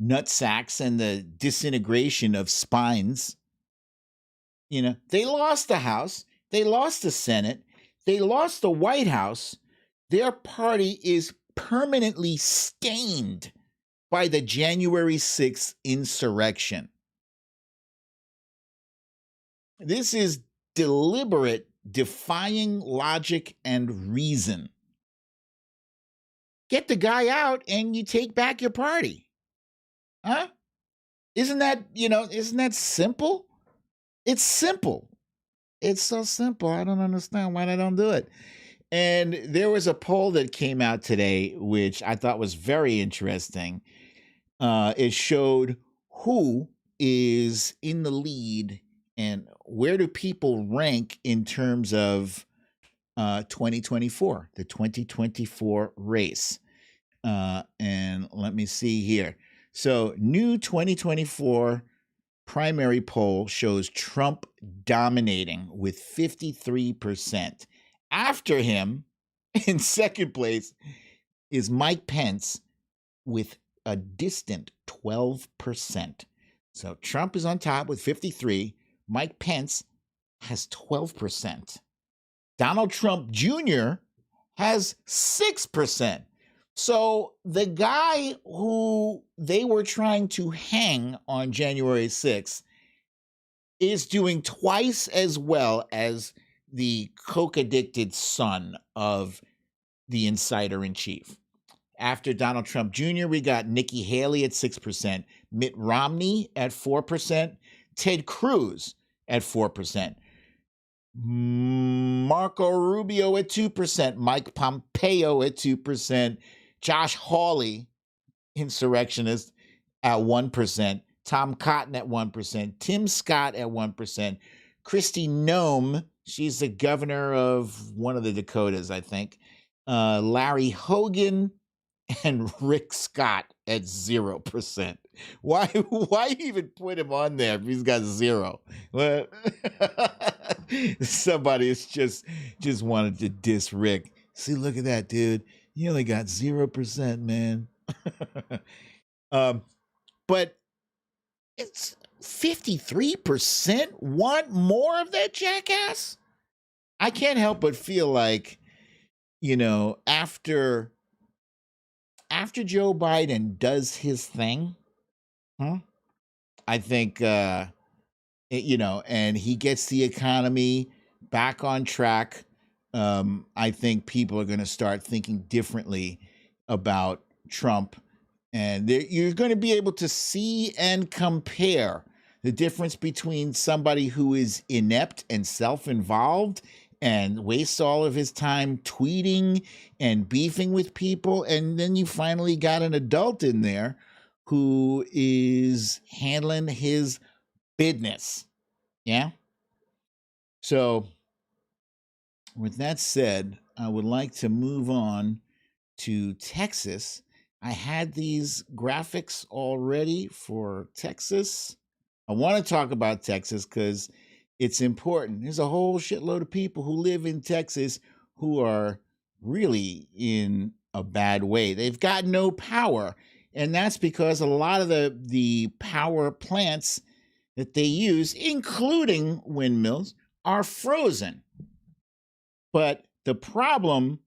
nutsacks and the disintegration of spines. They lost the House, they lost the Senate, they lost the White House. Their party is permanently stained by the January 6th insurrection. This is deliberate, defying logic and reason. Get the guy out and you take back your party. Huh? Isn't that simple? It's simple. It's so simple. I don't understand why they don't do it. And there was a poll that came out today, which I thought was very interesting. It showed who is in the lead and where do people rank in terms of 2024, the 2024 race. And let me see here. So new 2024 primary poll shows Trump dominating with 53%. After him, in second place, is Mike Pence with a distant 12%. So Trump is on top with 53. Mike Pence has 12%. Donald Trump Jr. has 6%. So the guy who they were trying to hang on January 6th is doing twice as well as the coke-addicted son of the insider-in-chief. After Donald Trump Jr., we got Nikki Haley at 6%, Mitt Romney at 4%, Ted Cruz at 4%, Marco Rubio at 2%, Mike Pompeo at 2%, Josh Hawley, insurrectionist, at 1%, Tom Cotton at 1%, Tim Scott at 1%, Kristi Noem, she's the governor of one of the Dakotas, I think, Larry Hogan, and Rick Scott at 0%. Why even put him on there if he's got 0? Well, somebody is just wanted to diss Rick. See, look at that, dude. You only got 0%, man. But it's 53% want more of that jackass. I can't help but feel like, after Joe Biden does his thing, I think, and he gets the economy back on track, I think people are going to start thinking differently about Trump. And you're going to be able to see and compare The difference between somebody who is inept and self-involved and wastes all of his time tweeting and beefing with people, and then you finally got an adult in there who is handling his business. Yeah. So, with that said, I would like to move on to Texas. I had these graphics already for Texas. I want to talk about Texas because it's important. There's a whole shitload of people who live in Texas who are really in a bad way. They've got no power, and that's because a lot of the power plants that they use, including windmills, are frozen. But the problem,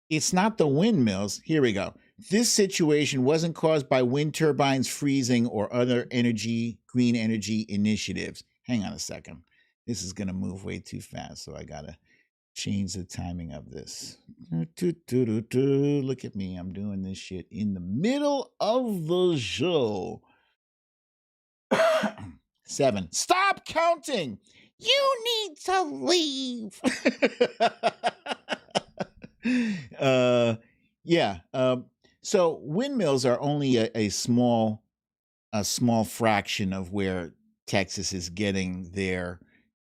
it's not the windmills. Here we go. This situation wasn't caused by wind turbines freezing or other green energy initiatives. Hang on a second. This is going to move way too fast, so I got to change the timing of this. Look at me. I'm doing this shit in the middle of the show. 7. Stop counting. You need to leave. So windmills are only a small fraction of where Texas is getting their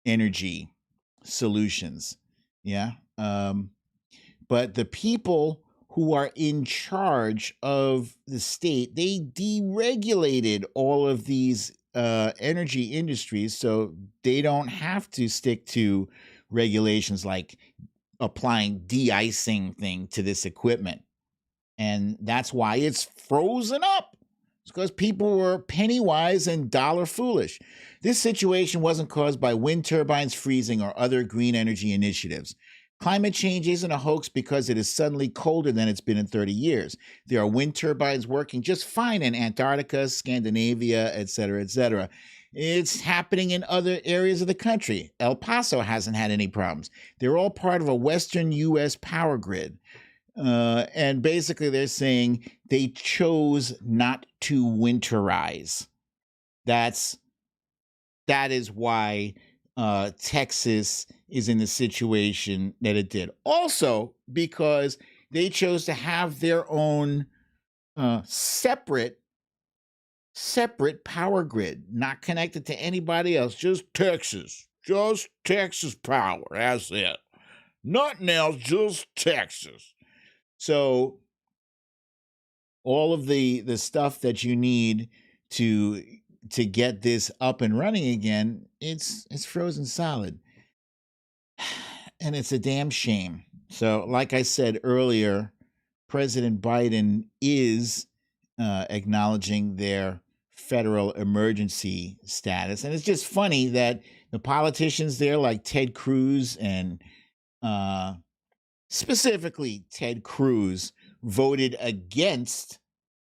energy solutions. Yeah. But the people who are in charge of the state, they deregulated all of these energy industries, so they don't have to stick to regulations like applying de-icing thing to this equipment. And that's why it's frozen up. It's because people were penny wise and dollar foolish. This situation wasn't caused by wind turbines freezing or other green energy initiatives. Climate change isn't a hoax because it is suddenly colder than it's been in 30 years. There are wind turbines working just fine in Antarctica, Scandinavia, etc., etc. It's happening in other areas of the country. El Paso hasn't had any problems. They're all part of a Western U.S. power grid. And basically they're saying they chose not to winterize. That is why Texas is in the situation that it did. Also, because they chose to have their own separate power grid, not connected to anybody else, just Texas power. That's it. Nothing else, just Texas. So all of the stuff that you need to get this up and running again, it's frozen solid. And it's a damn shame. So, like I said earlier, President Biden is acknowledging their federal emergency status. And it's just funny that the politicians there, like Ted Cruz and specifically Ted Cruz, voted against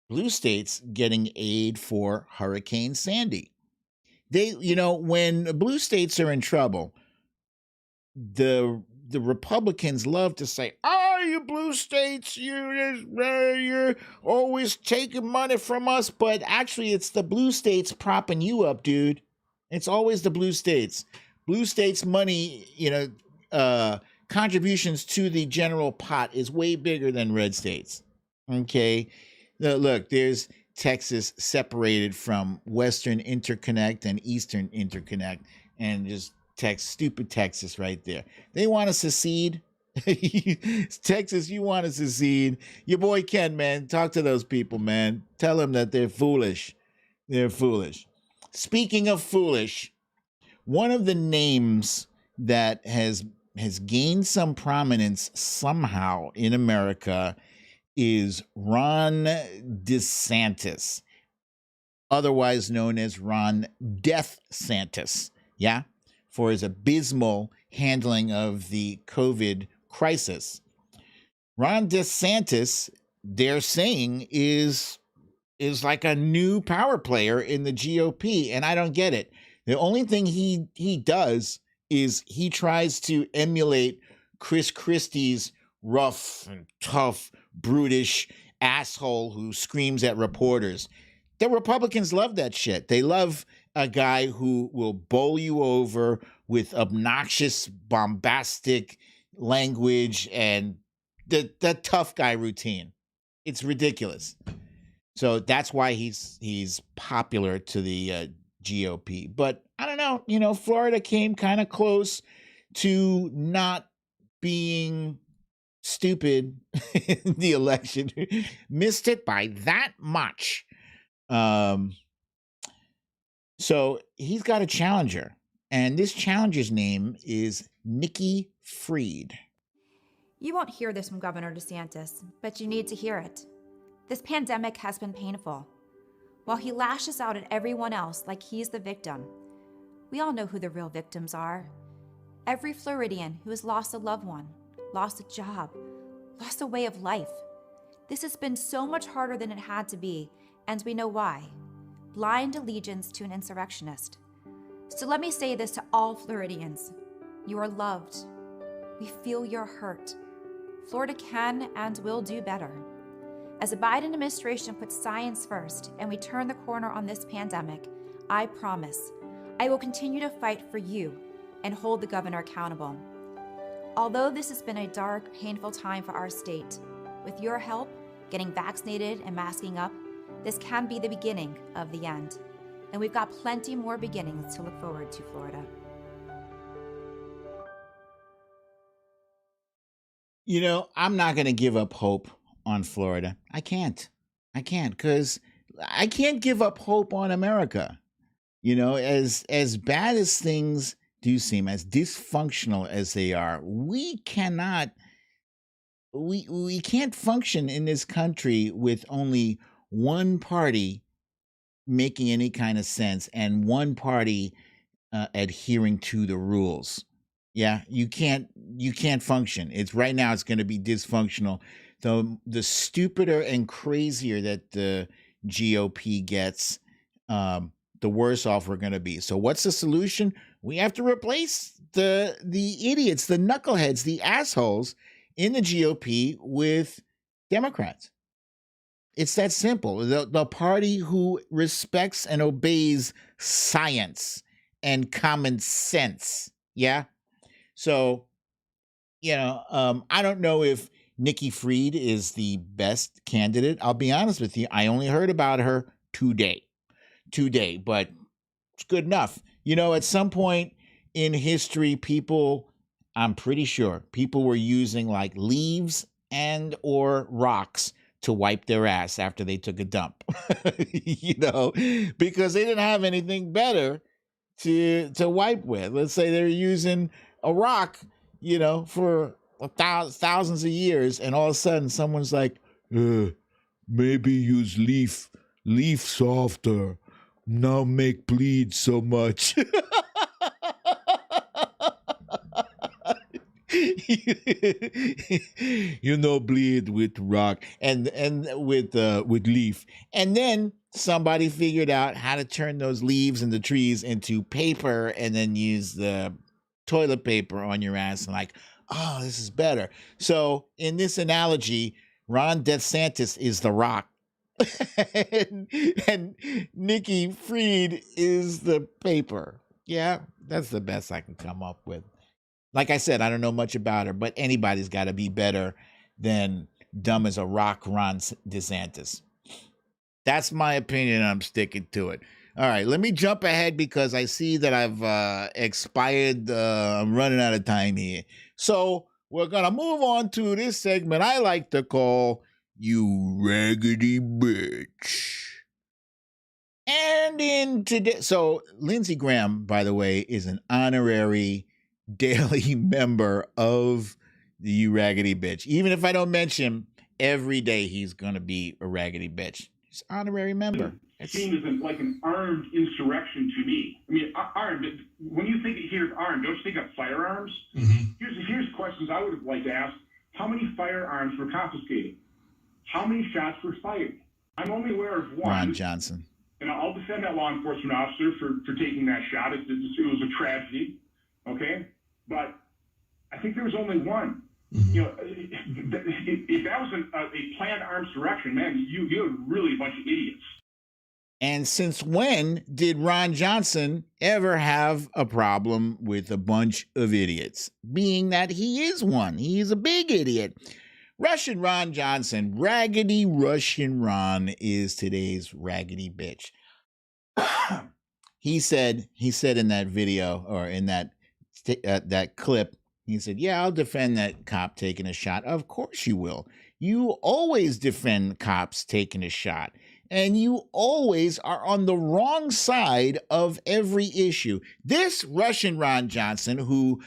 blue states getting aid for Hurricane Sandy. They, when blue states are in trouble, the Republicans love to say, "Oh, you blue states, you're always taking money from us," but actually, it's the blue states propping you up, dude. It's always the blue states. Blue states' money, contributions to the general pot is way bigger than red states. Okay, look, there's Texas separated from Western Interconnect and Eastern Interconnect, and just stupid Texas right there. They want to secede. Texas, you want to secede. Your boy Ken, man, talk to those people, man. Tell them that they're foolish. They're foolish. Speaking of foolish, one of the names that has gained some prominence somehow in America is Ron DeSantis, otherwise known as Ron DeathSantis. Yeah, for his abysmal handling of the COVID crisis. Ron DeSantis, they're saying, is like a new power player in the GOP, and I don't get it. The only thing he does is he tries to emulate Chris Christie's rough and tough, brutish asshole who screams at reporters. The Republicans love that shit. They love a guy who will bowl you over with obnoxious, bombastic language and the tough guy routine. It's ridiculous. So that's why he's popular to the GOP. But I don't know. Florida came kind of close to not being stupid in the election. Missed it by that much. So he's got a challenger, and this challenger's name is Nikki Fried. You won't hear this from Governor DeSantis, but you need to hear it. This pandemic has been painful. While he lashes out at everyone else like he's the victim, we all know who the real victims are. Every Floridian who has lost a loved one, lost a job, lost a way of life. This has been so much harder than it had to be, and we know why. Blind allegiance to an insurrectionist. So let me say this to all Floridians. You are loved. We feel your hurt. Florida can and will do better. As the Biden administration puts science first and we turn the corner on this pandemic, I promise I will continue to fight for you and hold the governor accountable. Although this has been a dark, painful time for our state, with your help, getting vaccinated and masking up, this can be the beginning of the end. And we've got plenty more beginnings to look forward to, Florida. I'm not going to give up hope on Florida. I can't because I can't give up hope on America. As bad as things do seem, as dysfunctional as they are, we can't function in this country with only one party making any kind of sense and one party adhering to the rules. Yeah, you can't function. It's right now it's going to be dysfunctional. The stupider and crazier that the GOP gets, the worse off we're going to be. So what's the solution? We have to replace the idiots, the knuckleheads, the assholes in the GOP with Democrats. It's that simple. The party who respects and obeys science and common sense. Yeah. So, I don't know if Nikki Fried is the best candidate. I'll be honest with you. I only heard about her today, but it's good enough. At some point in history, I'm pretty sure people were using like leaves and or rocks to wipe their ass after they took a dump, because they didn't have anything better to wipe with. Let's say they're using a rock, for thousands of years, and all of a sudden someone's like, maybe use leaf softer, now make bleed so much. Bleed with rock and with leaf. And then somebody figured out how to turn those leaves and the trees into paper and then use the toilet paper on your ass and like, oh, this is better. So in this analogy, Ron DeathSantis is the rock. and Nikki Fried is the paper. Yeah, that's the best I can come up with. Like I said, I don't know much about her, but anybody's got to be better than dumb as a rock Ron DeSantis. That's my opinion, and I'm sticking to it. All right, let me jump ahead because I see that I've expired. I'm running out of time here. So we're going to move on to this segment I like to call You Raggedy Bitch. And in today, so Lindsey Graham, by the way, is an honorary daily member of the You Raggedy Bitch. Even if I don't mention him, every day he's going to be a raggedy bitch. He's an honorary member. It's seen as like an armed insurrection to me. I mean, armed, when you hear armed, don't you think of firearms? Mm-hmm. Here's questions I would like to ask. How many firearms were confiscated? How many shots were fired? I'm only aware of one. Ron Johnson. And I'll defend that law enforcement officer for taking that shot. It was a tragedy, okay? But I think there was only one. Mm-hmm. If that was a planned armed insurrection, man, you're really a bunch of idiots. And since when did Ron Johnson ever have a problem with a bunch of idiots? Being that he is one. He's a big idiot. Russian Ron Johnson, raggedy Russian Ron, is today's raggedy bitch. he said in that video, or in that clip, he said, yeah, I'll defend that cop taking a shot. Of course you will. You always defend cops taking a shot. And you always are on the wrong side of every issue. This Russian Ron Johnson, who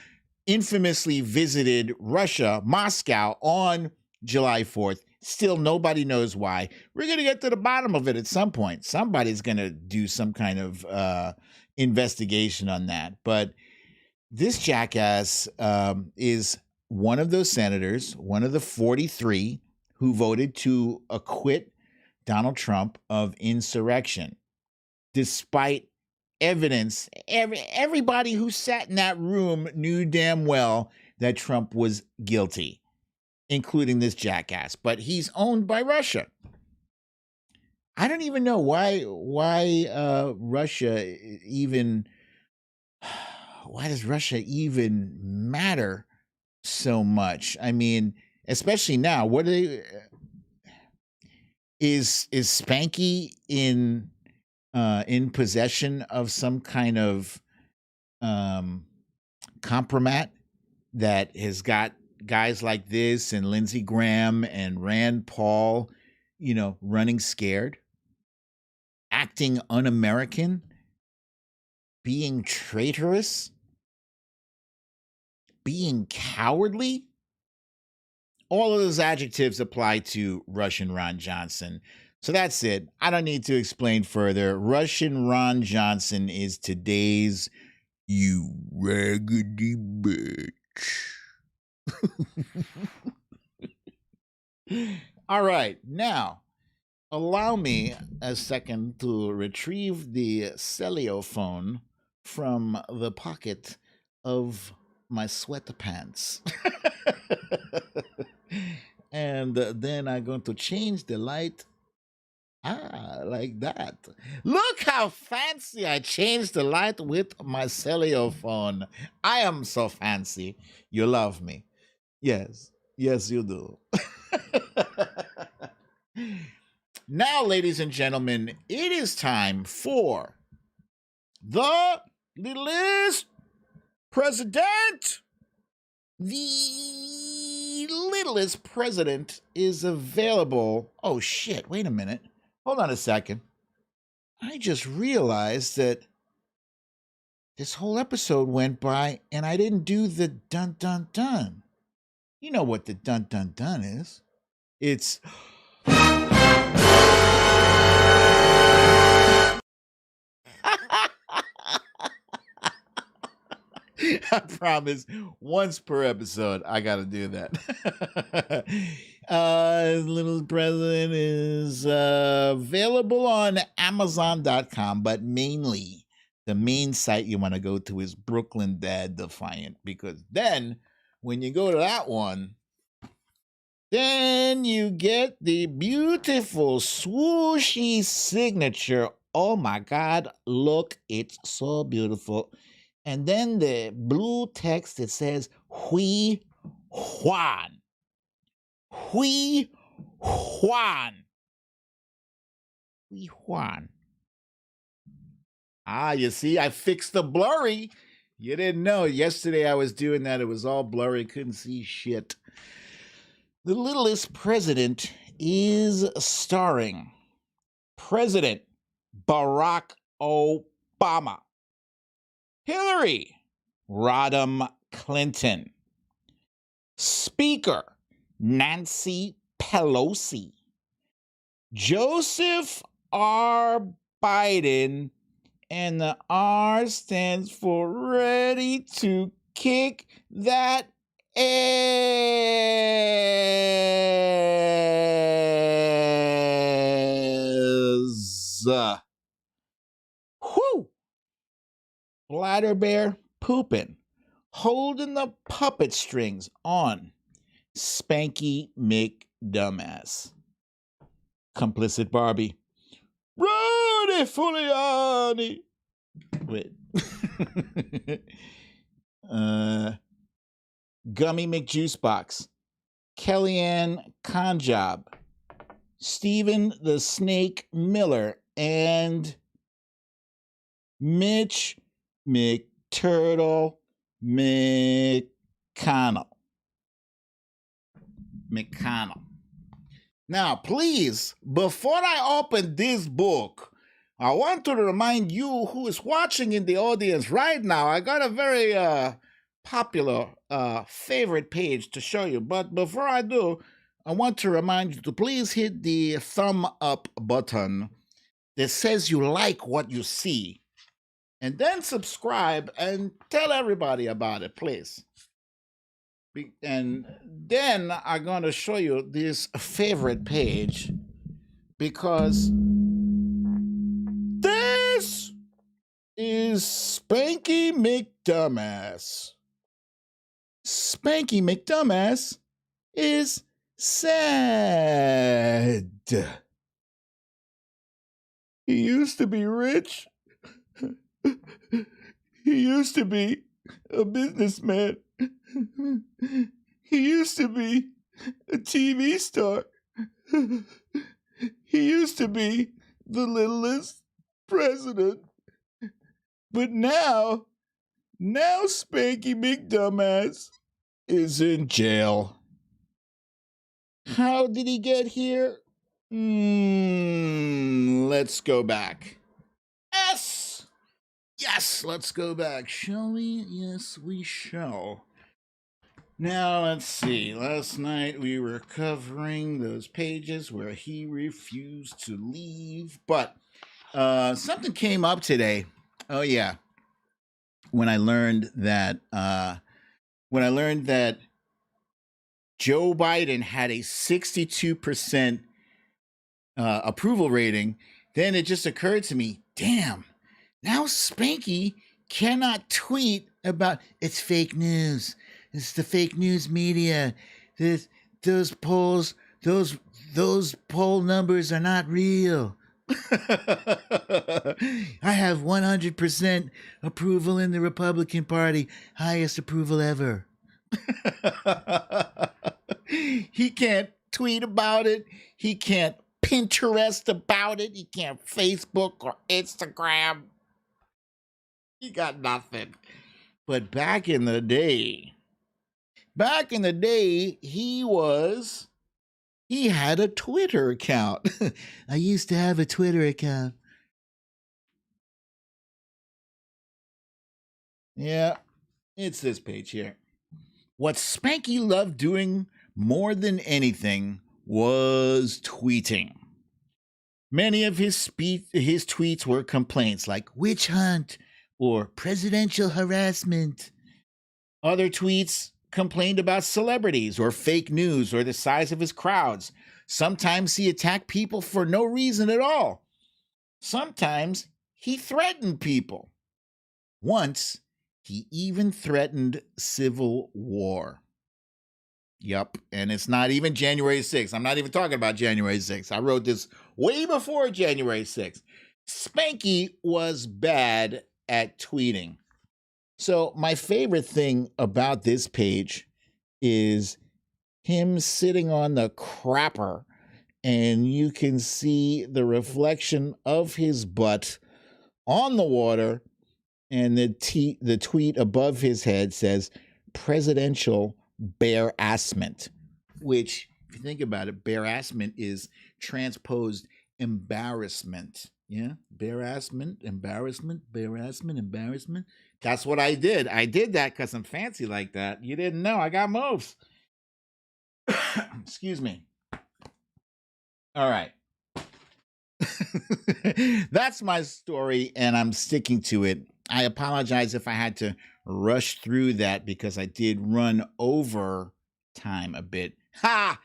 infamously visited Russia, Moscow, on July 4th, still nobody knows why. We're going to get to the bottom of it at some point. Somebody's going to do some kind of investigation on that. But this jackass is one of those senators, one of the 43 who voted to acquit Donald Trump of insurrection, despite evidence. Everybody who sat in that room knew damn well that Trump was guilty, including this jackass. But he's owned by Russia. I don't even know why Russia even. Why does Russia even matter so much? I mean, especially now. What are they? Is Spanky in possession of some kind of compromat that has got guys like this and Lindsey Graham and Rand Paul, running scared, acting un-American, being traitorous, being cowardly? All of those adjectives apply to Russian Ron Johnson. So that's it. I don't need to explain further. Russian Ron Johnson is today's you raggedy bitch. All right. Now, allow me a second to retrieve the cellophone from the pocket of my sweatpants. And then I'm going to change the light. Like that. Look how fancy I changed the light with my cellophone. I am so fancy. You love me. Yes. Yes, you do. Now, ladies and gentlemen, it is time for the littlest president. The littlest president is available. Oh, shit. Wait a minute. Hold on a second. I just realized that this whole episode went by and I didn't do the dun dun dun. You know what the dun dun dun is. It's... I promise, once per episode, I got to do that. Little President is available on Amazon.com, but mainly the main site you want to go to is Brooklyn Dad Defiant, because then when you go to that one, then you get the beautiful swooshy signature. Oh my God, look, it's so beautiful. And then the blue text that says, Hui Juan. Hui Juan. Hui Juan. You see, I fixed the blurry. You didn't know. Yesterday I was doing that. It was all blurry. Couldn't see shit. The Littlest President is starring President Barack Obama, Hillary Rodham Clinton, Speaker Nancy Pelosi, Joseph R. Biden, and the R stands for ready to kick that ass. Whew! Bladder Bear pooping, holding the puppet strings on Spanky McDumbass. Complicit Barbie. Rudy Giuliani. Wait. Gummy McJuice Box. Kellyanne Conjob. Stephen the Snake Miller. And Mitch McTurtle McConnell. Now, please, before I open this book, I want to remind you who is watching in the audience right now. I got a very popular favorite page to show you. But before I do, I want to remind you to please hit the thumb up button that says you like what you see. And then subscribe and tell everybody about it, please. And then I'm going to show you this favorite page because this is Spanky McDumbass. Spanky McDumbass is sad. He used to be rich. He used to be a businessman. He used to be a TV star. He used to be the littlest president. But now Spanky McDumbass is in jail. How did he get here? Let's go back. Yes, let's go back, shall we? Yes, we shall. Now, let's see. Last night we were covering those pages where he refused to leave, but something came up today. Oh, yeah. When I learned that Joe Biden had a 62% approval rating, then it just occurred to me, damn, now Spanky cannot tweet about it's fake news. It's the fake news media. Those polls, those poll numbers are not real. I have 100% approval in the Republican Party, highest approval ever. He can't tweet about it. He can't Pinterest about it. He can't Facebook or Instagram. He got nothing. But back in the day, he had a Twitter account. I used to have a Twitter account. Yeah, it's this page here. What Spanky loved doing more than anything was tweeting. Many of his tweets were complaints like witch hunt or presidential harassment. Other tweets complained about celebrities or fake news or the size of his crowds. Sometimes he attacked people for no reason at all. Sometimes he threatened people. Once, he even threatened civil war. Yup, and it's not even January 6th. I'm not even talking about January 6th. I wrote this way before January 6th. Spanky was bad at tweeting. So my favorite thing about this page is him sitting on the crapper, and you can see the reflection of his butt on the water, and the tweet above his head says presidential bear-assment, which, if you think about it, bear-assment is transposed embarrassment. Yeah, bear-assment, embarrassment, bear-assment, embarrassment. That's what I did. I did that because I'm fancy like that. You didn't know. I got moves. Excuse me. All right. That's my story, and I'm sticking to it. I apologize if I had to rush through that because I did run over time a bit. Ha!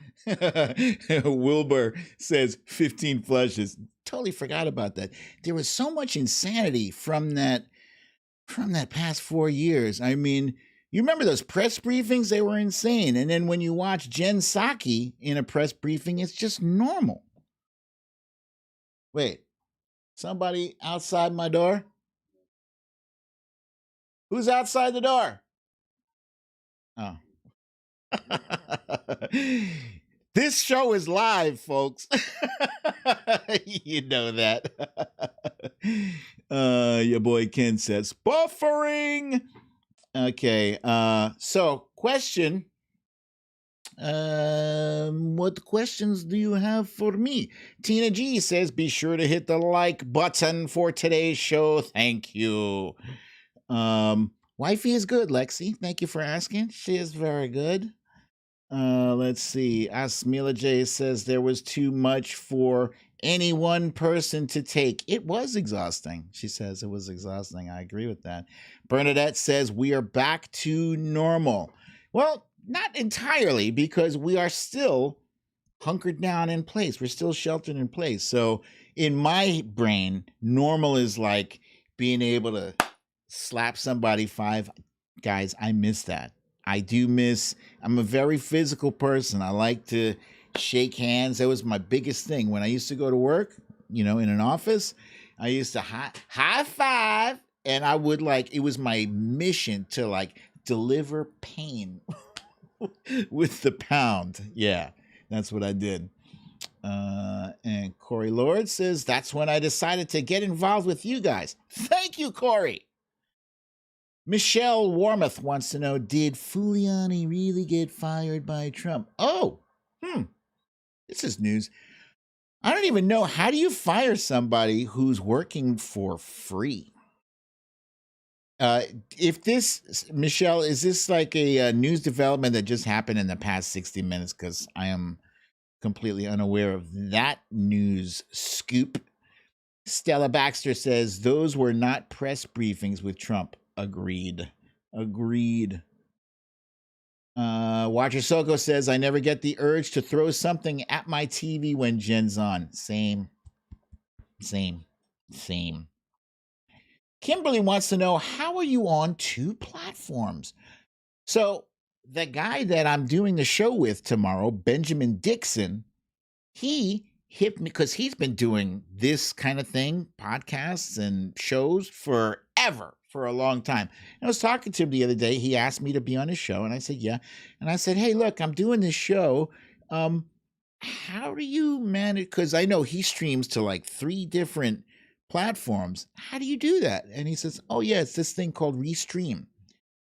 Wilbur says 15 flushes. Totally forgot about that. There was so much insanity from that past 4 years. I mean, you remember those press briefings? They were insane. And then when you watch Jen Psaki in a press briefing, it's just normal. Wait, Somebody outside my door? Who's outside the door? Oh. This show is live, folks. You know that. Your boy Ken says buffering. Okay. So question. What questions do you have for me? Tina G says, be sure to hit the like button for today's show. Thank you. Wifey is good, Lexi. Thank you for asking. She is very good. Let's see. Asmila J says there was too much for any one person to take. It was exhausting. She says it was exhausting. I agree with that. Bernadette says we are back to normal. Well, not entirely, because we are still hunkered down in place. We're still sheltered in place. So in my brain, normal is like being able to slap somebody 5. Guys, I miss that. I do miss, I'm a very physical person. I like to shake hands. That was my biggest thing. When I used to go to work, in an office, I used to high five, and I would it was my mission to deliver pain with the pound. Yeah, that's what I did. And Corey Lord says, that's when I decided to get involved with you guys. Thank you, Corey. Michelle Warmoth wants to know, did Giuliani really get fired by Trump? Oh, this is news. I don't even know. How do you fire somebody who's working for free? If this, Michelle, is this like a news development that just happened in the past 60 minutes? Because I am completely unaware of that news scoop. Stella Baxter says, those were not press briefings with Trump. Agreed. Watcher Soko says, I never get the urge to throw something at my TV when Jen's on. Same. Kimberly wants to know, how are you on 2 platforms? So the guy that I'm doing the show with tomorrow, Benjamin Dixon, he hit me because he's been doing this kind of thing, podcasts and shows forever, for a long time. And I was talking to him the other day. He asked me to be on his show, and I said, yeah. And I said, hey, look, I'm doing this show. How do you manage? Because I know he streams to 3 different platforms. How do you do that? And he says, oh, yeah, it's this thing called Restream,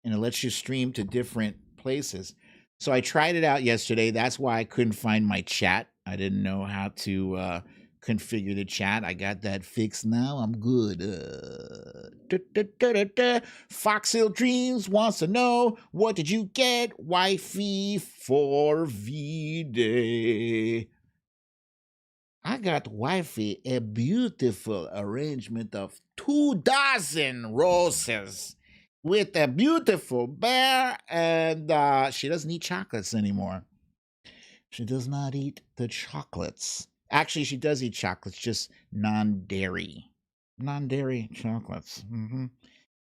and it lets you stream to different places. So I tried it out yesterday. That's why I couldn't find my chat. I didn't know how to configure the chat. I got that fixed now. I'm good. Foxhill Dreams wants to know, what did you get, wifey, for V-Day? I got wifey a beautiful arrangement of 24 roses with a beautiful bear, and she doesn't eat chocolates anymore. She does not eat the chocolates. Actually, she does eat chocolates, just non-dairy. Non-dairy chocolates.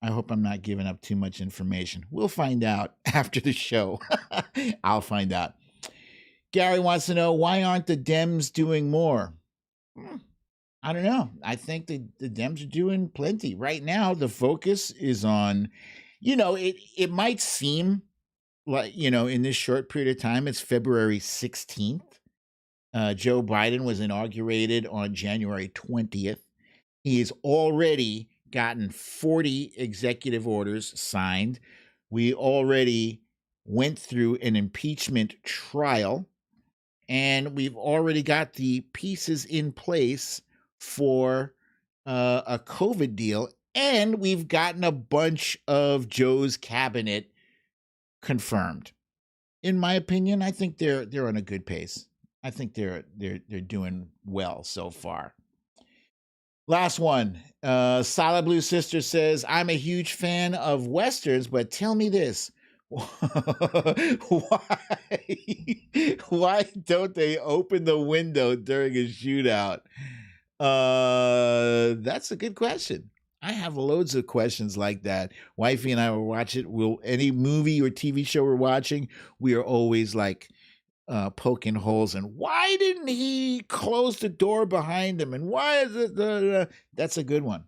I hope I'm not giving up too much information. We'll find out after the show. I'll find out. Gary wants to know, why aren't the Dems doing more? I don't know. I think the Dems are doing plenty. Right now, the focus is on, it might seem like, in this short period of time, it's February 16th. Joe Biden was inaugurated on January 20th. He has already gotten 40 executive orders signed. We already went through an impeachment trial, and we've already got the pieces in place for a COVID deal, and we've gotten a bunch of Joe's cabinet confirmed. In my opinion, I think they're on a good pace. I think they're doing well so far. Last one. Solid Blue Sister says, I'm a huge fan of Westerns, but tell me this. Why don't they open the window during a shootout? That's a good question. I have loads of questions like that. Wifey and I will watch it. Any movie or TV show we're watching, we are always poking holes in. Why didn't he close the door behind him? And why is it that's a good one.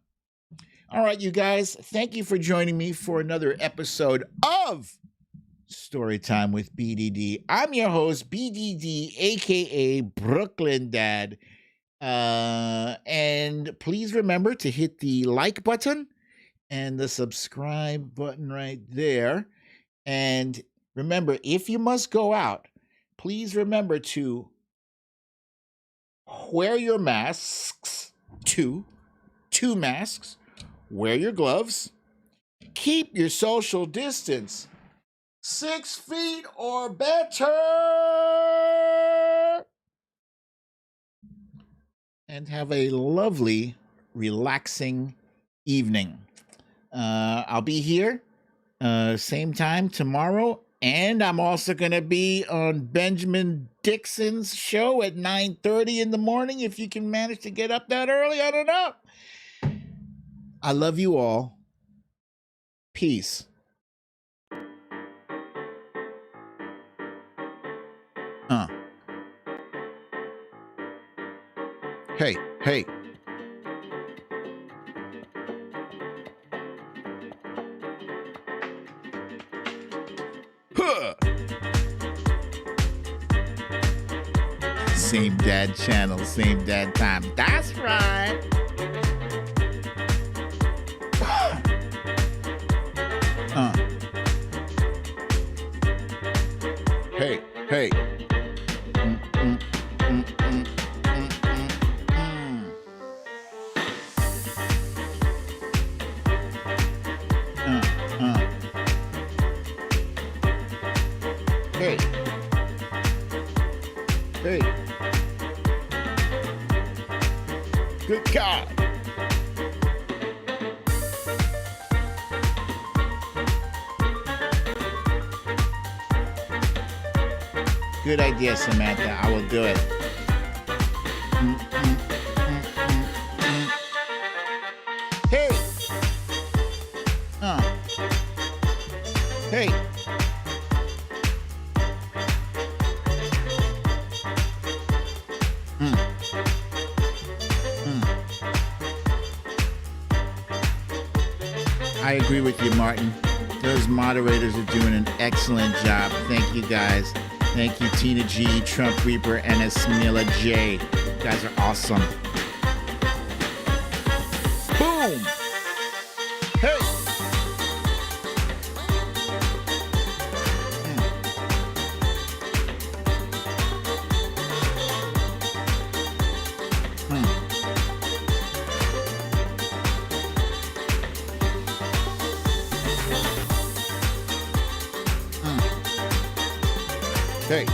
All right, you guys, thank you for joining me for another episode of Storytime with BDD. I'm your host, BDD, aka Brooklyn Dad. And please remember to hit the like button and the subscribe button right there. And remember, if you must go out, please remember to wear your masks, two masks, wear your gloves, keep your social distance 6 feet or better, and have a lovely, relaxing evening. I'll be here same time tomorrow, and I'm also going to be on Benjamin Dixon's show at 9:30 in the morning. If you can manage to get up that early, I don't know. I love you all. Peace. Hey. Huh. Same dad channel, same dad time. That's right. Hey. Hey. Good God. Good idea, Samantha. I will do it. Hey. Hey. I agree with you, Martin. Those moderators are doing an excellent job. Thank you, guys. Thank you, Tina G, Trump Reaper, and Esmila J. You guys are awesome. Boom! Hey! Hey.